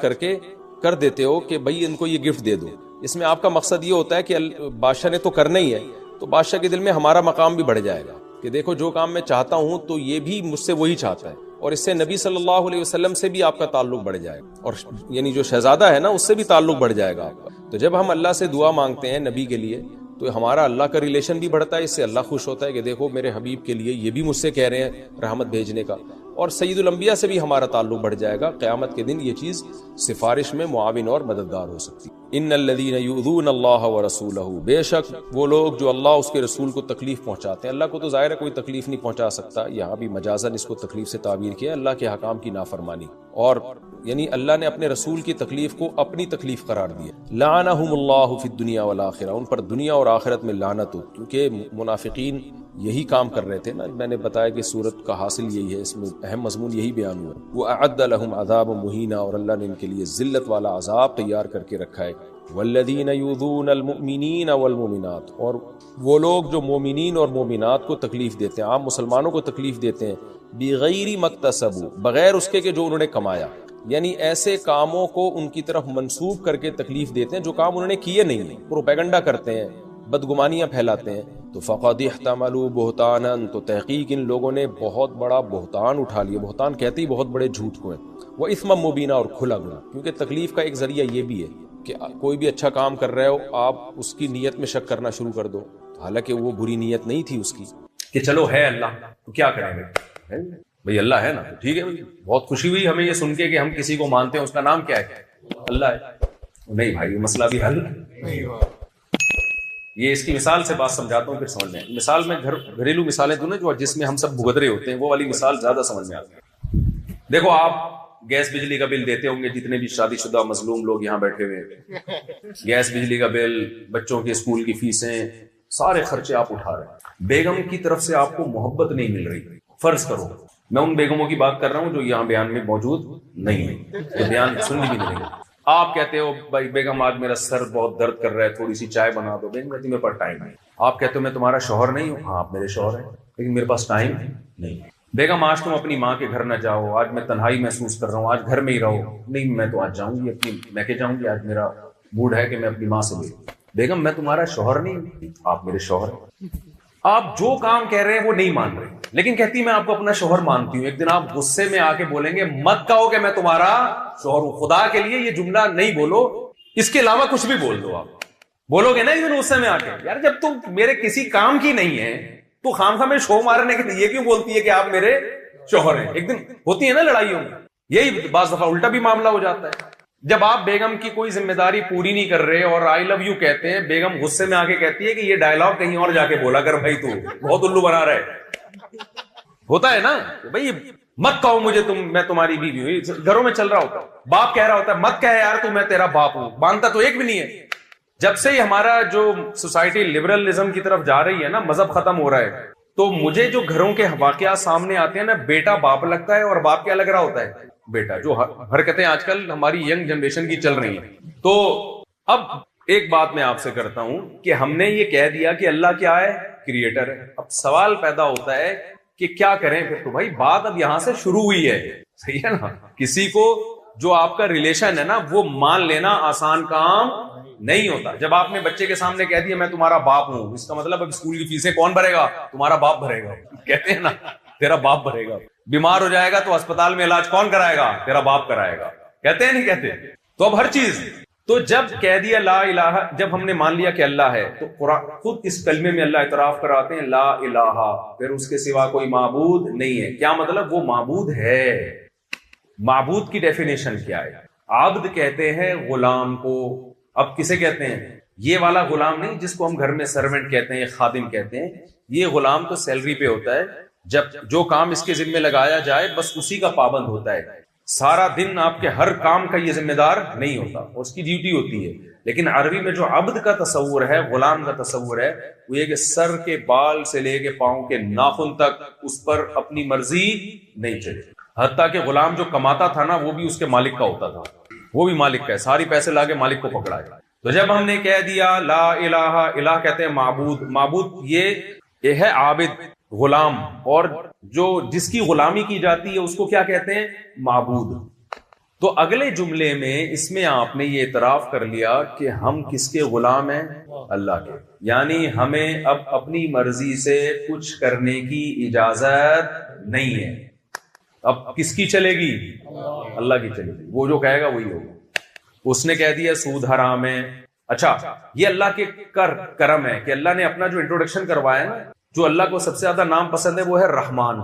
کر دیتے ہو کہ بھائی ان کو یہ گفٹ دے دو۔ اس میں آپ کا مقصد یہ ہوتا ہے کہ بادشاہ نے تو کرنا ہی ہے، تو بادشاہ کے دل میں ہمارا مقام بھی بڑھ جائے گا کہ دیکھو جو کام میں چاہتا ہوں تو یہ بھی مجھ سے وہی چاہتا ہے، اور اس سے نبی صلی اللہ علیہ وسلم سے بھی آپ کا تعلق بڑھ جائے گا، اور یعنی جو شہزادہ ہے نا اس سے بھی تعلق بڑھ جائے گا آپ کا۔ تو جب ہم اللہ سے دعا مانگتے ہیں نبی کے لیے تو ہمارا اللہ کا ریلیشن بھی بڑھتا ہے، اس سے اللہ خوش ہوتا ہے کہ دیکھو میرے حبیب کے لیے یہ بھی مجھ سے کہہ رہے ہیں رحمت بھیجنے کا، اور سید الانبیاء سے بھی ہمارا تعلق بڑھ جائے گا۔ قیامت کے دن یہ چیز سفارش میں معاون اور مددگار ہو سکتی۔ ان الذین یؤذون اللہ ورسولہ، بے شک وہ لوگ جو اللہ اس کے رسول کو تکلیف پہنچاتے ہیں، اللہ کو تو ظاہر ہے کوئی تکلیف نہیں پہنچا سکتا، یہاں بھی مجازاً اس کو تکلیف سے تعبیر کیا، اللہ کے حکام کی نافرمانی، اور یعنی اللہ نے اپنے رسول کی تکلیف کو اپنی تکلیف قرار دیا۔ لعنہم اللہ فی الدنیا والآخرہ، ان پر دنیا اور آخرت میں لعنت ہو، کیونکہ منافقین یہی کام کر رہے تھے نا، میں نے بتایا کہ سورت کا حاصل یہی ہے، اس میں اہم مضمون یہی بیان ہوا۔ وَأَعَدَّ لَهُمْ عَذَابًا مُهِينًا، اور اللہ نے ان کے لیے ذلت والا عذاب تیار کر کے رکھا ہے۔ وَالَّذِينَ يُؤْذُونَ الْمُؤْمِنِينَ وَالْمُؤْمِنَاتِ، اور وہ لوگ جو مومنین اور مومنات کو تکلیف دیتے ہیں، عام مسلمانوں کو تکلیف دیتے ہیں، بِغَيْرِ مَكْتَسَبُوا، بغیر اس کے کہ جو انہوں نے کمایا، یعنی ایسے کاموں کو ان کی طرف منسوب کر کے تکلیف دیتے ہیں جو کام انہوں نے کیے نہیں ہیں، پروپیگنڈا کرتے ہیں، بدگمانیاں پھیلاتے ہیں، تو فقد احتملوا بہتانا، تو تحقیق ان لوگوں نے بہت بڑا بہتان اٹھا لیا۔ بہتان کہتے ہی بہت بڑے جھوٹ کو ہیں، وہ اثما مبینہ، اور کھلا گناہ، کیونکہ تکلیف کا ایک ذریعہ یہ بھی ہے کہ کوئی بھی اچھا کام کر رہے ہو آپ اس کی نیت میں شک کرنا شروع کر دو، حالانکہ وہ بری نیت نہیں تھی اس کی، کہ چلو ہے اللہ تو کیا کریں گے، بھئی اللہ ہے نا، ٹھیک ہے بھئی، بہت خوشی ہوئی ہمیں یہ سن کے کہ ہم کسی کو مانتے ہیں، اس کا نام کیا ہے، اللہ ہے۔ نہیں بھائی، مسئلہ بھی حل نہیں ہوا۔ یہ اس کی مثال سے بات سمجھاتا ہوں پھر سمجھ میں، مثال میں گھریلو مثالیں دوں نا جو جس میں ہم سب بھگت رہے ہوتے ہیں، وہ والی مثال زیادہ سمجھ میں آتی ہے۔ دیکھو آپ گیس بجلی کا بل دیتے ہوں گے، جتنے بھی شادی شدہ مظلوم لوگ یہاں بیٹھے ہوئے، گیس بجلی کا بل، بچوں کے اسکول کی فیسیں، سارے خرچے آپ اٹھا رہے ہیں۔ بیگم کی طرف سے آپ کو محبت نہیں مل رہی، فرض کرو میں ان بیگموں کی بات کر رہا ہوں جو یہاں بیان میں موجود نہیں ہے، جو بیان سننے بھی نہیں ہے۔ آپ کہتے ہو بھائی بیگم آج میرا سر بہت درد کر رہا ہے، تھوڑی سی چائے بنا دو، بیگم کہتی میرے پاس ٹائم نہیں۔ آپ کہتے ہو میں تمہارا شوہر نہیں ہوں، ہاں آپ میرے شوہر ہیں لیکن میرے پاس ٹائم نہیں۔ بیگم آج تم اپنی ماں کے گھر نہ جاؤ، آج میں تنہائی محسوس کر رہا ہوں، آج گھر میں ہی رہو۔ نہیں میں تو آج جاؤں گی، اپنی میکے جاؤں گی، آج میرا موڈ ہے کہ میں اپنی ماں سے ملوں۔ بیگم میں تمہارا شوہر نہیں ہوں، آپ میرے شوہر ہیں۔ آپ جو کام کہہ رہے ہیں وہ نہیں مان رہے، لیکن کہتی میں آپ کو اپنا شوہر مانتی ہوں۔ ایک دن آپ غصے میں آ کے بولیں گے مت کہو کہ میں تمہارا شوہر ہوں، خدا کے لیے یہ جملہ نہیں بولو، اس کے علاوہ کچھ بھی بول دو۔ آپ بولو گے نا ایک دن غصے میں آ کے یار جب تم میرے کسی کام کی نہیں ہے تو خام خواہ میں شو مارنے کے لیے کیوں بولتی ہے کہ آپ میرے شوہر ہیں؟ ایک دن ہوتی ہے نا لڑائیوں میں، یہی بعض دفعہ الٹا بھی معاملہ ہو جاتا ہے۔ جب آپ بیگم کی کوئی ذمہ داری پوری نہیں کر رہے اور آئی لو یو کہتے ہیں، بیگم غصے میں آ کے کہتی ہے کہ یہ ڈائلاگ کہیں اور جا کے بولا کر بھائی، تو بہت الو بنا رہا ہے۔ ہوتا ہے نا بھائی مت کہو مجھے میں تمہاری بیوی ہوں، گھروں میں چل رہا ہوتا ہے، باپ کہہ رہا ہوتا ہے مت کہے یار تو میں تیرا باپ ہوں، مانتا تو ایک بھی نہیں ہے۔ جب سے ہی ہمارا جو سوسائٹی لبرلزم کی طرف جا رہی ہے نا، مذہب ختم ہو رہا ہے، تو مجھے جو گھروں کے واقعات سامنے آتے ہیں نا، بیٹا باپ لگتا ہے اور باپ کیا لگ رہا ہوتا ہے، بیٹا۔ جو حرکتیں آج کل ہماری ینگ جنریشن کی چل رہی ہیں۔ تو اب ایک بات میں آپ سے کرتا ہوں کہ ہم نے یہ کہہ دیا کہ اللہ کیا ہے، کریٹر ہے۔ اب سوال پیدا ہوتا ہے کہ کیا کریں پھر؟ تو بھائی بات اب یہاں سے شروع ہوئی ہے، صحیح ہے نا؟ کسی کو جو آپ کا ریلیشن ہے نا وہ مان لینا آسان کام نہیں ہوتا۔ جب آپ نے بچے کے سامنے کہہ دیا میں تمہارا باپ ہوں، اس کا مطلب اب اسکول کی فیسیں کون بھرے گا؟ تمہارا باپ بھرے گا، کہتے ہیں نا تیرا باپ بھرے گا۔ بیمار ہو جائے گا تو اسپتال میں علاج کون کرائے گا؟ تیرا باپ کرائے گا. کہتے ہیں نہیں کہتے؟ تو اب ہر چیز، تو جب کہہ دیا لا الہ، جب ہم نے مان لیا کہ اللہ ہے، تو قرآن خود اس کلمے میں اللہ اعتراف کراتے ہیں لا الہ، پھر اس کے سوا کوئی معبود نہیں ہے. کیا مطلب؟ وہ معبود ہے. معبود کی ڈیفینیشن کیا ہے؟ عبد کہتے ہیں غلام کو. اب کسے کہتے ہیں؟ یہ والا غلام نہیں جس کو ہم گھر میں سرونٹ کہتے ہیں، خادم کہتے ہیں. یہ غلام تو سیلری پہ ہوتا ہے، جب جو کام اس کے ذمہ لگایا جائے بس اسی کا پابند ہوتا ہے. سارا دن آپ کے ہر کام کا یہ ذمہ دار نہیں ہوتا، اس کی ڈیوٹی ہوتی ہے. لیکن عربی میں جو عبد کا تصور ہے، غلام کا تصور ہے، وہ یہ کہ سر کے بال سے لے کے پاؤں کے ناخن تک اس پر اپنی مرضی نہیں چلے. حتیٰ کہ غلام جو کماتا تھا نا، وہ بھی اس کے مالک کا ہوتا تھا، وہ بھی مالک کا ہے، ساری پیسے لا کے مالک کو پکڑا ہے. تو جب ہم نے کہہ دیا لا الہ، الہ کہتے ہیں معبود. معبود یہ ہے عابد، غلام، اور جو جس کی غلامی کی جاتی ہے اس کو کیا کہتے ہیں؟ معبود. تو اگلے جملے میں اس میں آپ نے یہ اعتراف کر لیا کہ ہم کس کے غلام ہیں؟ اللہ کے. یعنی ہمیں اب اپنی مرضی سے کچھ کرنے کی اجازت نہیں ہے. اب کس کی چلے گی؟ اللہ کی چلے گی. وہ جو کہے گا وہی ہوگا. اس نے کہہ دیا سود حرام ہے. اچھا، یہ اللہ کے کرم ہے کہ اللہ نے اپنا جو انٹروڈکشن کروایا نا، جو اللہ کو سب سے زیادہ نام پسند ہے وہ ہے رحمان.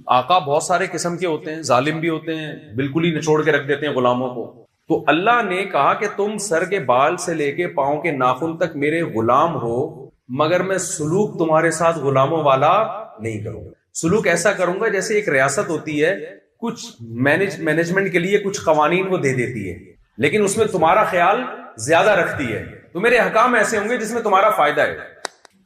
آقا بہت سارے قسم کے ہوتے ہیں، ظالم بھی ہوتے ہیں، بالکل ہی نچوڑ کے رکھ دیتے ہیں غلاموں کو. تو اللہ نے کہا کہ تم سر کے بال سے لے کے پاؤں کے ناخن تک میرے غلام ہو، مگر میں سلوک تمہارے ساتھ غلاموں والا نہیں کروں گا. سلوک ایسا کروں گا جیسے ایک ریاست ہوتی ہے، کچھ مینجمنٹ کے لیے کچھ قوانین وہ دے دیتی ہے، لیکن اس میں تمہارا خیال زیادہ رکھتی ہے. تو میرے احکام ایسے ہوں گے جس میں تمہارا فائدہ ہے.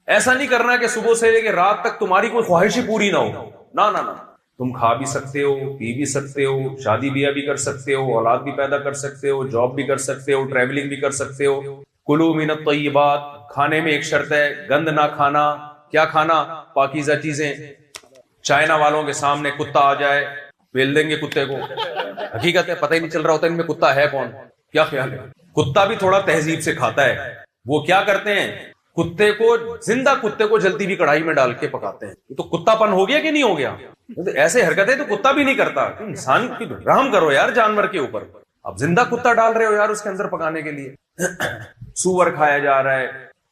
ایسا نہیں کرنا کہ صبح سے لے کے رات تک تمہاری کوئی خواہش ہی پوری نہ ہو. نہ، تم کھا بھی سکتے ہو، پی بھی سکتے ہو، شادی بیاہ بھی کر سکتے ہو، اولاد بھی پیدا کر سکتے ہو، جاب بھی کر سکتے ہو، ٹریولنگ بھی کر سکتے ہو. کلو من الطیبات، کھانے میں ایک شرط ہے، گند نہ کھانا. کیا کھانا؟ پاکیزہ چیزیں. چائنا والوں کے سامنے کتا آ جائے، پیل دیں گے کتے کو. حقیقت ہے پتہ ہی نہیں چل رہا ہوتا ان میں کتا ہے کون. کیا خیال ہے؟ کتا بھی تھوڑا تہذیب سے کھاتا ہے. وہ کیا کرتے ہیں؟ کتے کو، زندہ کتے کو جلتی بھی کڑھائی میں ڈال کے پکاتے ہیں. تو کتا پن ہو گیا کہ نہیں ہو گیا؟ ایسے حرکتیں تو کتا بھی نہیں کرتا. انسان کی رحم کرو یار جانور کے اوپر. اب زندہ کتا ڈال رہے ہو یار اس کے اندر پکانے کے لیے. سور کھایا جا رہا ہے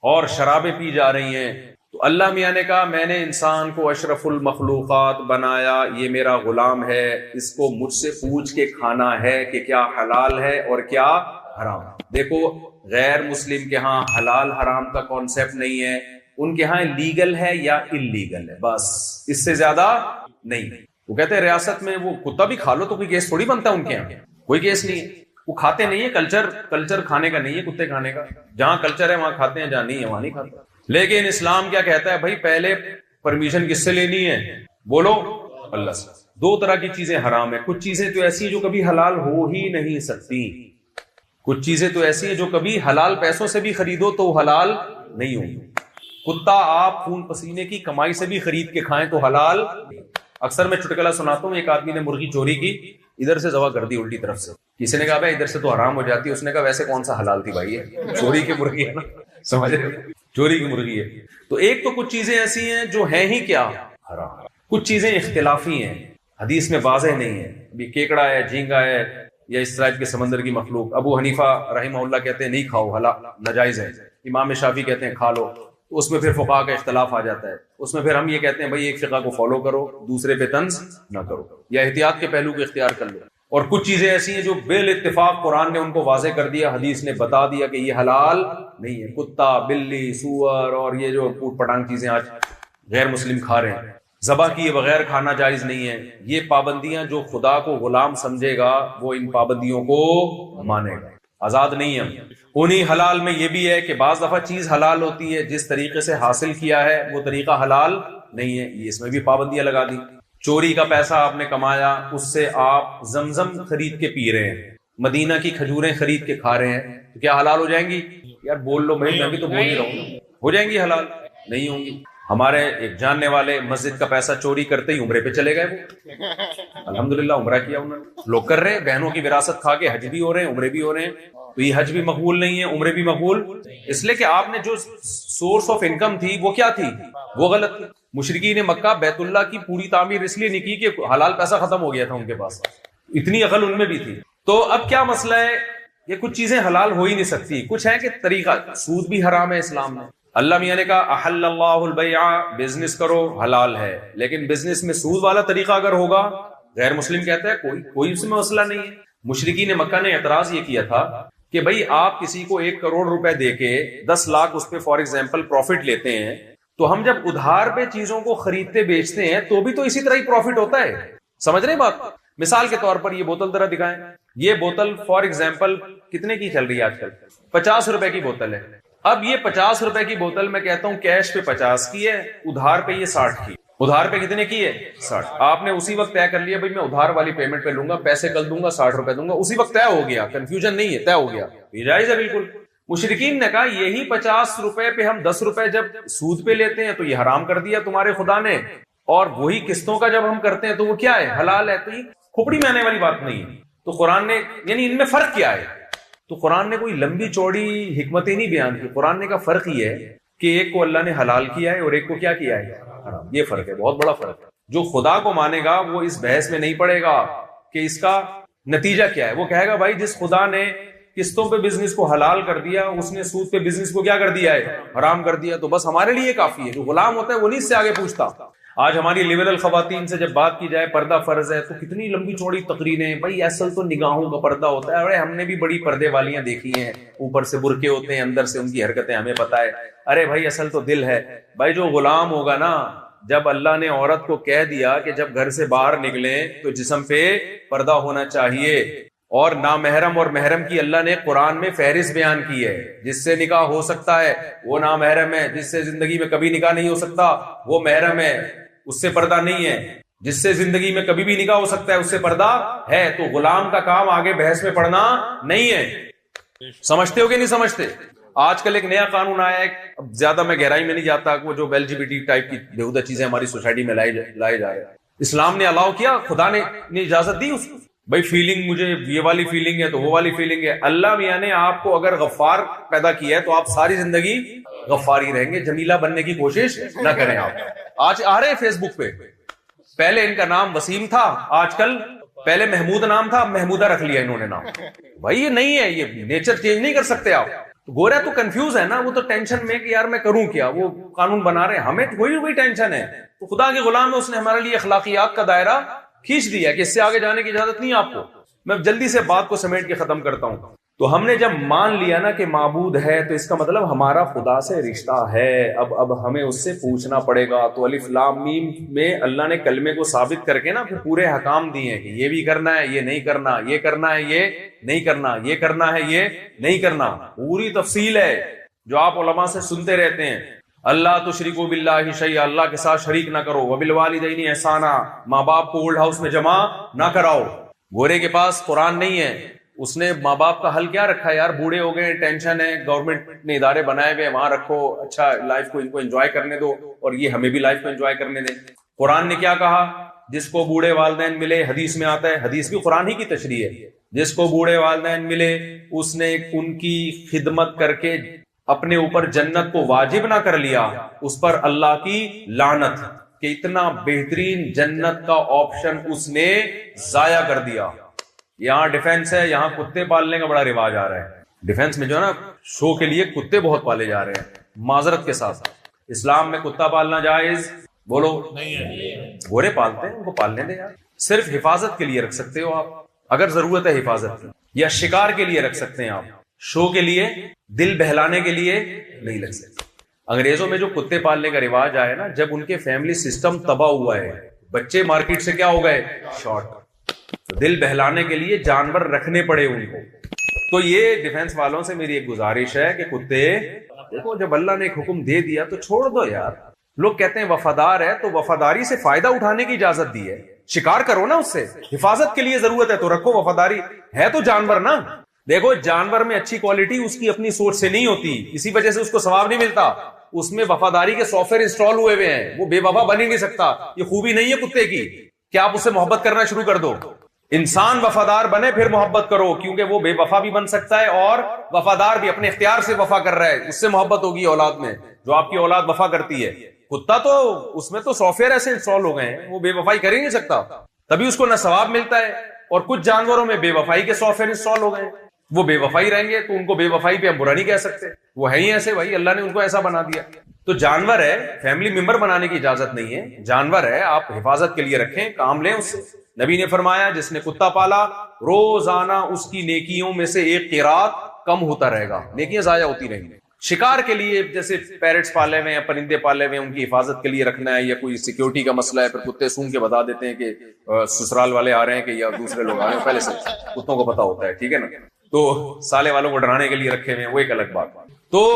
اور شرابیں پی جا رہی ہیں. تو اللہ میاں نے کہا میں نے انسان کو اشرف المخلوقات بنایا، یہ میرا غلام ہے، اس کو مجھ سے پوچھ کے کھانا ہے کہ کیا حلال ہے اور کیا حرام. دیکھو غیر مسلم کے ہاں حلال حرام کا کانسیپٹ نہیں ہے، ان کے ہاں لیگل ہے یا انلیگل ہے، بس اس سے زیادہ نہیں. وہ کہتے ہیں ریاست میں وہ کتا بھی کھا لو تو کوئی کیس تھوڑی بنتا ہے، ان کے یہاں کوئی کیس نہیں ہے. وہ کھاتے نہیں ہے، کلچر کھانے کا نہیں ہے کتے کھانے کا. جہاں کلچر ہے وہاں کھاتے ہیں، جہاں نہیں ہے وہاں نہیں کھاتے. لیکن اسلام کیا کہتا ہے؟ بھائی پہلے پرمیشن کس سے لینی ہے؟ بولو اللہ سے. دو طرح کی چیزیں حرام ہیں. کچھ چیزیں تو ایسی ہیں جو کبھی حلال ہو ہی نہیں سکتی. کچھ چیزیں تو ایسی ہیں جو کبھی حلال پیسوں سے بھی خریدو تو حلال نہیں ہوں گی. کتا آپ خون پسینے کی کمائی سے بھی خرید کے کھائیں تو حلال. اکثر میں چٹکلا سناتا ہوں، ایک آدمی نے مرغی چوری کی، ادھر سے ذبح کر دی الٹی طرف سے. کسی نے کہا بھائی ادھر سے تو حرام ہو جاتی ہے. اس نے کہا ویسے کون سا حلال تھی بھائی، ہے چوری کی مرغی ہے نا، سمجھ رہے ہو؟ چوری کی مرغی ہے. تو ایک تو کچھ چیزیں ایسی ہیں جو ہیں ہی کیا حرام، کچھ چیزیں اختلافی ہیں، حدیث میں واضح نہیں ہے. ابھی کیکڑا ہے، جھینگا ہے، یا اس طرح کے سمندر کی مخلوق. ابو حنیفہ رحمہ اللہ کہتے ہیں نہیں کھاؤ، حلال ناجائز ہے. امام شافعی کہتے ہیں کھا لو. تو اس میں پھر فقہا کا اختلاف آ جاتا ہے. اس میں پھر ہم یہ کہتے ہیں بھائی ایک فقہ کو فالو کرو، دوسرے پہ طنز نہ کرو، یا احتیاط کے پہلو کو اختیار کر لو. اور کچھ چیزیں ایسی ہیں جو بال اتفاق قرآن نے ان کو واضح کر دیا، حدیث نے بتا دیا کہ یہ حلال نہیں ہے. کتا، بلی، سور اور یہ جو پوٹ پٹانگ چیزیں آج غیر مسلم کھا رہے ہیں، ذبح کیے بغیر کھانا جائز نہیں ہے. یہ پابندیاں جو خدا کو غلام سمجھے گا وہ ان پابندیوں کو مانے گا. آزاد نہیں ہم. انہی حلال میں یہ بھی ہے کہ بعض دفعہ چیز حلال ہوتی ہے، جس طریقے سے حاصل کیا ہے وہ طریقہ حلال نہیں ہے، یہ اس میں بھی پابندیاں لگا دی. چوری کا پیسہ آپ نے کمایا، اس سے آپ زمزم خرید کے پی رہے ہیں، مدینہ کی کھجوریں خرید کے کھا رہے ہیں، تو کیا حلال ہو جائیں گی؟ یار بول لو بھائی، میں بھی تو بول ہی رہا ہوں. ہو جائیں گی حلال؟ نہیں ہوں گی. ہمارے ایک جاننے والے مسجد کا پیسہ چوری کرتے ہی عمرے پہ چلے گئے. وہ الحمدللہ عمرہ کیا انہوں نے. لوگ کر رہے ہیں، بہنوں کی وراثت کھا کے حج بھی ہو رہے ہیں، عمرے بھی ہو رہے ہیں. تو یہ حج بھی مقبول نہیں ہے، عمرے بھی مقبول، اس لیے کہ آپ نے جو سورس آف انکم تھی وہ کیا تھی، وہ غلط تھی۔ مشرکین مکہ بیت اللہ کی پوری تعمیر اس لیے نہیں کی کہ حلال پیسہ ختم ہو گیا تھا ان کے پاس، اتنی عقل ان میں بھی تھی۔ تو اب کیا مسئلہ ہے، یہ کچھ چیزیں حلال ہو ہی نہیں سکتی، کچھ ہے کہ طریقہ، سود بھی حرام ہے اسلام میں۔ اللہ میاں نے کہا احل اللہ البیع، بزنس کرو حلال ہے، لیکن بزنس میں سود والا طریقہ اگر ہوگا، غیر مسلم کہتا ہے کوئی اس میں مسئلہ نہیں ہے۔ مشرکین مکہ نے اعتراض یہ کیا تھا کہ بھائی آپ کسی کو 1 کروڑ روپے دے کے 10 لاکھ اس پہ فار ایگزامپل پروفٹ لیتے ہیں، تو ہم جب ادھار پہ چیزوں کو خریدتے بیچتے ہیں تو بھی تو اسی طرح ہی پروفٹ ہوتا ہے، سمجھ رہے ہیں بات؟ مثال کے طور پر یہ بوتل ذرا دکھائیں، یہ بوتل فار ایگزامپل کتنے کی چل رہی ہے آج کل؟ 50 روپے کی بوتل ہے۔ اب یہ 50 روپے کی بوتل میں کہتا ہوں کیش پہ 50 کی ہے، ادھار پہ یہ 60 کی، ادھار پہ کتنے کی ہے؟ 60۔ آپ نے اسی وقت طے کر لیا بھائی میں ادھار والی پیمنٹ پہ لوں گا، پیسے کل دوں گا، 60 روپے دوں گا، اسی وقت طے ہو گیا، کنفیوژن نہیں ہے، طے ہو گیا، یہ جائز ہے بالکل۔ مشرکین نے کہا یہی 50 روپے پہ ہم 10 روپے جب سود پہ لیتے ہیں تو یہ حرام کر دیا تمہارے خدا نے، اور وہی قسطوں کا جب ہم کرتے ہیں تو وہ کیا ہے؟ حلال ہے۔ تو یہ کھوپڑی میں آنے والی بات نہیں ہے۔ تو قرآن نے یعنی ان میں فرق کیا ہے؟ تو قرآن نے کوئی لمبی چوڑی حکمتیں نہیں بیان کی، قرآن نے کا فرق یہ ہے کہ ایک کو اللہ نے حلال کیا ہے اور ایک کو کیا کیا ہے؟ حرام۔ یہ فرق ہے، بہت بڑا فرق ہے۔ جو خدا کو مانے گا وہ اس بحث میں نہیں پڑے گا کہ اس کا نتیجہ کیا ہے، وہ کہے گا بھائی جس خدا نے قسطوں پہ بزنس کو حلال کر دیا، اس نے سود پہ بزنس کو کیا کر دیا ہے؟ حرام کر دیا، تو بس ہمارے لیے کافی ہے۔ جو غلام ہوتا ہے وہ نہیں اس سے آگے پوچھتا۔ آج ہماری لبرل خواتین سے جب بات کی جائے پردہ فرض ہے تو کتنی لمبی چوڑی تقریریں، بھائی اصل تو نگاہوں کا پردہ ہوتا ہے۔ ارے ہم نے بھی بڑی پردے والیاں دیکھی ہیں، اوپر سے برقعے ہوتے ہیں، اندر سے ان کی حرکتیں ہمیں پتہ ہے۔ ارے بھائی اصل تو دل ہے۔ بھائی جو غلام ہوگا نا، جب اللہ نے عورت کو کہہ دیا کہ جب گھر سے باہر نکلیں تو جسم پہ پردہ ہونا چاہیے، اور نامحرم اور محرم کی اللہ نے قرآن میں فہرست بیان کی ہے، جس سے نکاح ہو سکتا ہے وہ نامحرم ہے، جس سے زندگی میں کبھی نکاح نہیں ہو سکتا وہ محرم ہے، اس سے پردہ نہیں ہے، جس سے زندگی میں کبھی بھی نکاح ہو سکتا ہے اس سے پردہ ہے۔ تو غلام کا کام آگے بحث میں پڑھنا نہیں ہے۔ سمجھتے ہو کہ نہیں سمجھتے؟ آج کل ایک نیا قانون آیا ہے، اب زیادہ میں گہرائی میں نہیں جاتا، وہ جو LGBT ٹائپ کی بےہودہ چیزیں ہماری سوسائٹی میں لائے جا رہے ہیں، اسلام نے الاؤ کیا، خدا نے اجازت دی اس کو۔ بھائی فیلنگ، مجھے یہ والی فیلنگ ہے تو وہ والی فیلنگ ہے۔ اللہ میاں نے آپ کو اگر غفار پیدا کیا ہے تو آپ ساری زندگی غفار ہی رہیں گے، جمیلہ بننے کی کوشش نہ کریں۔ آپ آج آ رہے ہیں فیس بک پہ، پہلے ان کا نام وسیم تھا، آج کل پہلے محمود نام تھا، محمودہ رکھ لیا انہوں نے نام۔ بھائی یہ نہیں ہے، یہ نیچر چینج نہیں کر سکتے آپ۔ تو گورا تو کنفیوز ہے نا، وہ تو ٹینشن میں کہ یار میں کروں کیا، وہ قانون بنا رہے ہیں، ہمیں کوئی ٹینشن ہے۔ تو خدا کے غلام ہے، اس نے ہمارے لیے اخلاقیات کا دائرہ کھینچ دیا کہ اس سے آگے جانے کی اجازت نہیں آپ کو۔ میں جلدی سے بات کو سمیٹ کے ختم کرتا ہوں۔ تو ہم نے جب مان لیا نا کہ معبود ہے تو اس کا مطلب ہمارا خدا سے رشتہ ہے، اب ہمیں اس سے پوچھنا پڑے گا۔ تو الف لام میم میں اللہ نے کلمے کو ثابت کر کے نا پھر پورے حکام دیے ہیں کہ یہ بھی کرنا ہے، یہ نہیں کرنا، یہ کرنا ہے، یہ نہیں کرنا، یہ کرنا ہے، یہ نہیں کرنا، پوری تفصیل ہے جو آپ علماء سے سنتے رہتے ہیں۔ اللہ تشرکو باللہ شیئا، اللہ کے ساتھ شریک نہ کرو، وبالوالدین احسانا، ماں باپ کو اولڈ ہاؤس میں جمع نہ کراؤ۔ گورے کے پاس قرآن نہیں ہے، اس نے ماں باپ کا حل کیا رکھا ہے؟ یار بوڑھے ہو گئے، ٹینشن ہے، گورنمنٹ نے ادارے بنائے ہوئے، وہاں رکھو، اچھا لائف کو ان کو انجوائے کرنے دو، اور یہ ہمیں بھی لائف کو انجوائے کرنے دیں۔ قرآن نے کیا کہا؟ جس کو بوڑھے والدین ملے، حدیث میں آتا ہے، حدیث بھی قرآن ہی کی تشریح ہے، جس کو بوڑھے والدین ملے اس نے ان کی خدمت کر کے اپنے اوپر جنت کو واجب نہ کر لیا، اس پر اللہ کی لعنت، کہ اتنا بہترین جنت کا آپشن اس نے ضائع کر دیا۔ یہاں ڈیفنس ہے، یہاں کتے پالنے کا بڑا رواج آ رہا ہے، ڈیفنس میں جو ہے نا شو کے لیے کتے بہت پالے جا رہے ہیں۔ معذرت کے ساتھ اسلام میں کتا پالنا جائز بولو نہیں ہے، گورے پالتے ہیں، ان کو پالنے دیں یار، صرف حفاظت کے لیے رکھ سکتے ہو آپ اگر ضرورت ہے حفاظت کی، یا شکار کے لیے رکھ سکتے ہیں آپ، شو کے لیے، دل بہلانے کے لیے نہیں رکھ سکتے۔ انگریزوں میں جو کتے پالنے کا رواج آیا نا، جب ان کے فیملی سسٹم تباہ ہوا ہے، بچے مارکیٹ سے کیا ہو گئے؟ شارٹ، دل بہلانے کے لیے جانور رکھنے پڑے ان کو۔ تو یہ ڈیفنس والوں سے میری ایک گزارش ہے کہ کتے دیکھو، جب اللہ نے ایک حکم دے دیا تو چھوڑ دو یار۔ لوگ کہتے ہیں وفادار ہے، تو وفاداری سے فائدہ اٹھانے کی اجازت دی ہے، شکار کرو نا اس سے، حفاظت کے لیے ضرورت ہے تو رکھو، وفاداری ہے تو جانور نا۔ دیکھو جانور میں اچھی کوالٹی اس کی اپنی سوچ سے نہیں ہوتی، اسی وجہ سے اس کو ثواب نہیں ملتا، اس میں وفاداری کے سافٹ ویئر انسٹال ہوئے ہیں، وہ بے وفا بن ہی نہیں سکتا۔ یہ خوبی نہیں ہے کتے کی کہ آپ اس سے محبت کرنا شروع کر دو، انسان وفادار بنے پھر محبت کرو، کیونکہ وہ بے وفا بھی بن سکتا ہے اور وفادار بھی، اپنے اختیار سے وفا کر رہا ہے، اس سے محبت ہوگی اولاد میں، جو آپ کی اولاد وفا کرتی ہے۔ کتا تو اس میں تو سافٹ ویئر ایسے انسٹال ہو گئے ہیں، وہ بے وفائی کر ہی نہیں سکتا، تبھی اس کو نہ ثواب ملتا ہے۔ اور کچھ جانوروں میں بے وفائی کے سافٹ ویئر انسٹال ہو گئے ہیں، وہ بے وفائی رہیں گے تو ان کو بے وفائی پہ ہم برا نہیں کہہ سکتے، وہ ہے ہی ایسے، بھائی اللہ نے ان کو ایسا بنا دیا۔ تو جانور ہے، فیملی ممبر بنانے کی اجازت نہیں ہے، جانور ہے، آپ حفاظت کے لیے رکھیں، کام لیں اس سے۔ نبی نے فرمایا جس نے کتا پالا روزانہ اس کی نیکیوں میں سے ایک قیراط کم ہوتا رہے گا، نیکیاں ضائع ہوتی رہیں گی۔ شکار کے لیے جیسے پیرٹس پالے ہوئے ہیں، پرندے پالے ہوئے ہیں، ان کی حفاظت کے لیے رکھنا ہے، یا کوئی سیکیورٹی کا مسئلہ ہے، پھر کتے سونگ کے بتا دیتے ہیں کہ سسرال والے آ رہے ہیں کہ یا دوسرے لوگ آ رہے ہیں، پہلے سے کتوں کو پتا ہوتا ہے، ٹھیک ہے نا، تو سالے والوں کو ڈرانے کے لیے رکھے ہوئے ہیں، وہ ایک الگ بات۔ تو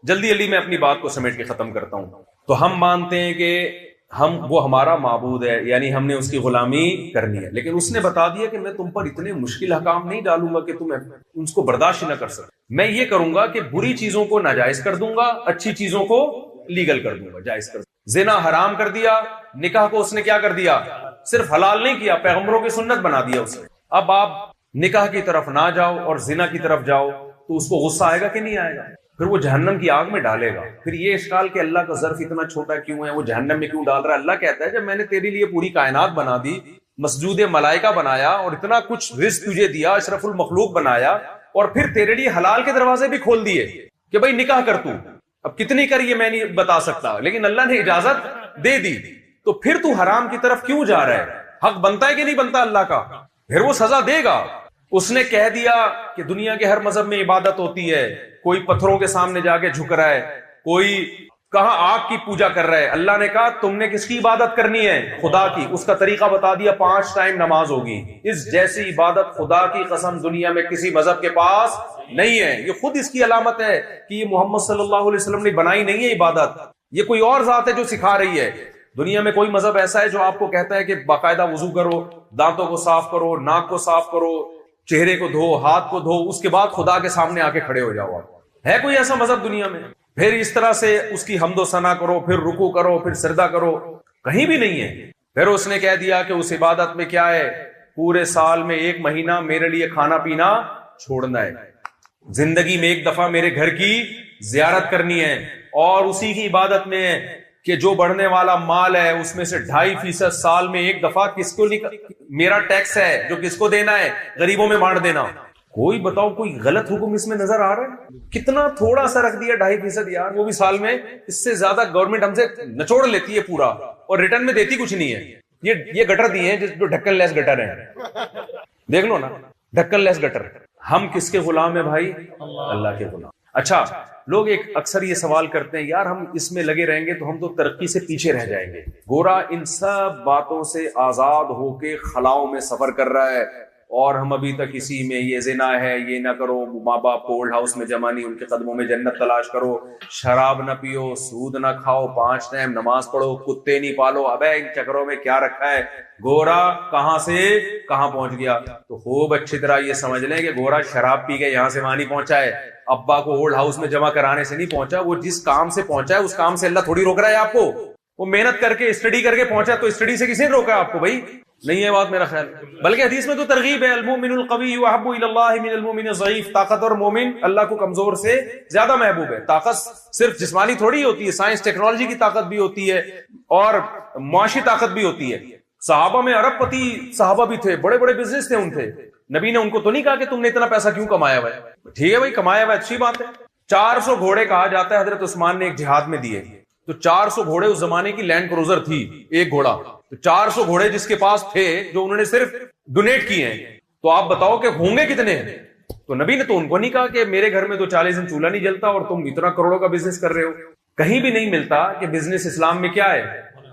جلدی جلدی میں اپنی بات کو سمیٹ کے ختم کرتا ہوں۔ تو ہم مانتے ہیں کہ وہ ہمارا معبود ہے، یعنی ہم نے اس کی غلامی کرنی ہے، لیکن اس نے بتا دیا کہ میں تم پر اتنے مشکل احکام نہیں ڈالوں گا کہ تم اس کو برداشت نہ کر سکو۔ میں یہ کروں گا کہ بری چیزوں کو ناجائز کر دوں گا، اچھی چیزوں کو لیگل کر دوں گا، جائز کر دوں گا۔ زنا حرام کر دیا، نکاح کو اس نے کیا کر دیا، صرف حلال نہیں کیا، پیغمبروں کی سنت بنا دیا اس نے۔ اب آپ نکاح کی طرف نہ جاؤ اور زنا کی طرف جاؤ تو اس کو غصہ آئے گا کہ نہیں آئے گا؟ پھر وہ جہنم کی آگ میں ڈالے گا۔ پھر یہ اشکال کہ اللہ کا ظرف اتنا چھوٹا کیوں ہے، وہ جہنم میں کیوں ڈال رہا ہے؟ اللہ کہتا ہے جب میں نے تیرے لیے پوری کائنات بنا دی، مسجود ملائکہ بنایا اور اتنا کچھ رزق تجھے دیا، اشرف المخلوق بنایا، اور پھر تیرے لیے حلال کے دروازے بھی کھول دیے کہ بھائی نکاح کر تو، اب کتنی کر یہ میں نہیں بتا سکتا، لیکن اللہ نے اجازت دے دی، تو پھر تو حرام کی طرف کیوں جا رہا ہے؟ حق بنتا ہے کہ نہیں بنتا اللہ کا؟ پھر وہ سزا دے گا۔ اس نے کہہ دیا کہ دنیا کے ہر مذہب میں عبادت ہوتی ہے، کوئی پتھروں کے سامنے جا کے جھک رہا ہے، کوئی کہاں آگ کی پوجا کر رہا ہے۔ اللہ نے کہا تم نے کس کی عبادت کرنی ہے؟ خدا کی۔ اس کا طریقہ بتا دیا، 5 ٹائم نماز ہوگی۔ اس جیسی عبادت خدا کی قسم دنیا میں کسی مذہب کے پاس نہیں ہے۔ یہ خود اس کی علامت ہے کہ یہ محمد صلی اللہ علیہ وسلم نے بنائی نہیں ہے عبادت، یہ کوئی اور ذات ہے جو سکھا رہی ہے۔ دنیا میں کوئی مذہب ایسا ہے جو آپ کو کہتا ہے کہ باقاعدہ وضو کرو، دانتوں کو صاف کرو، ناک کو صاف کرو، چہرے کو دھو، ہاتھ کو دھو، اس کے بعد خدا کے سامنے آ کے کھڑے ہو جاؤ؟ ہے کوئی ایسا مذہب دنیا میں؟ پھر اس طرح سے اس کی حمد و ثنا کرو، پھر رکوع کرو، پھر سجدہ کرو، کہیں بھی نہیں ہے۔ پھر اس نے کہہ دیا کہ اس عبادت میں کیا ہے، پورے سال میں 1 مہینہ میرے لیے کھانا پینا چھوڑنا ہے، زندگی میں 1 دفعہ میرے گھر کی زیارت کرنی ہے، اور اسی کی عبادت میں ہے کہ جو بڑھنے والا مال ہے اس میں سے 2.5% سال میں 1 دفعہ کس کو میرا ٹیکس ہے جو کس کو دینا ہے، غریبوں میں بانٹ دینا۔ کوئی بتاؤ کوئی غلط حکم اس میں نظر آ رہا ہے؟ کتنا تھوڑا سا رکھ دیا 2.5% یار، وہ بھی سال میں، اس سے زیادہ گورنمنٹ ہم سے نچوڑ لیتی ہے پورا، اور ریٹرن میں دیتی کچھ نہیں ہے۔ یہ گٹر دیے ہیں جو ڈھکن لیس گٹر ہیں، دیکھ لو نا، ڈھکن لیس گٹر۔ ہم کس کے غلام ہیں بھائی؟ اللہ کے غلام۔ اچھا، لوگ ایک اکثر یہ سوال کرتے ہیں یار ہم اس میں لگے رہیں گے تو ہم تو ترقی سے پیچھے رہ جائیں گے۔ گورا ان سب باتوں سے آزاد ہو کے خلاؤں میں سفر کر رہا ہے، اور ہم ابھی تک اسی میں، یہ زنا ہے، یہ نہ کرو، ماں باپ کو اولڈ ہاؤس میں جمع نہیں، ان کے قدموں میں جنت تلاش کرو، شراب نہ پیو، سود نہ کھاؤ، 5 ٹائم نماز پڑھو، کتے نہیں پالو۔ ابے ان چکروں میں کیا رکھا ہے؟ گورا کہاں سے کہاں پہنچ گیا؟ تو خوب اچھی طرح یہ سمجھ لیں کہ گورا شراب پی کے یہاں سے وہاں نہیں پہنچا ہے، ابا کو اولڈ ہاؤس میں جمع کرانے سے نہیں پہنچا، وہ جس کام سے پہنچا ہے اس کام سے اللہ تھوڑی روک رہا ہے آپ کو، وہ محنت کر کے اسٹڈی کر کے پہنچا، تو اسٹڈی سے کسی نے روکا ہے آپ کو؟ بھائی نہیں ہے بات میرا خیال۔ بلکہ حدیث میں تو ترغیب ہے، المؤمن القوی احب الی اللہ من المؤمن الضعیف، طاقتور مومن اللہ کو کمزور سے زیادہ محبوب ہے۔ طاقت صرف جسمانی تھوڑی ہوتی ہے، سائنس ٹیکنالوجی کی طاقت بھی ہوتی ہے اور معاشی طاقت بھی ہوتی ہے۔ صحابہ میں ارب پتی صحابہ بھی تھے، بڑے بڑے بزنس تھے ان تھے، نبی نے ان کو تو نہیں کہا کہ تم نے اتنا پیسہ کیوں کمایا ہوا ہے؟ ٹھیک ہے بھائی، کمایا ہوا ہے، اچھی بات ہے۔ 400 گھوڑے کہا جاتا ہے حضرت عثمان نے ایک جہاد میں دیے، تو 400 گھوڑے اس زمانے کی لینڈ کروزر تھی، ایک گھوڑا، تو 400 گھوڑے جس کے پاس تھے جو انہوں نے صرف ڈونیٹ کیے ہیں، تو آپ بتاؤ کہ ہوں گے کتنے؟ تو نبی نے تو ان کو نہیں کہا کہ میرے گھر میں تو 40 دن چولہا نہیں جلتا اور تم اتنا کروڑوں کا بزنس کر رہے ہو۔ کہیں بھی نہیں ملتا کہ بزنس اسلام میں کیا ہے،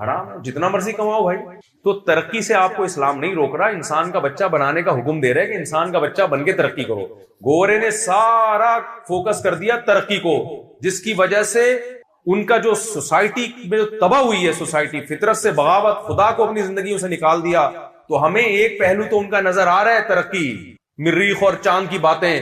حرام ہے، جتنا مرضی کماؤ بھائی۔ تو ترقی سے آپ کو اسلام نہیں روک رہا، انسان کا بچہ بنانے کا حکم دے رہا ہے کہ انسان کا بچہ بن کے ترقی کرو۔ گورے نے سارا فوکس کر دیا ترقی کو، جس کی وجہ سے ان کا جو سوسائٹی میں جو تباہ ہوئی ہے، سوسائٹی فطرت سے بغاوت، خدا کو اپنی زندگیوں سے نکال دیا۔ تو ہمیں ایک پہلو تو ان کا نظر آ رہا ہے ترقی، مریخ اور چاند کی باتیں،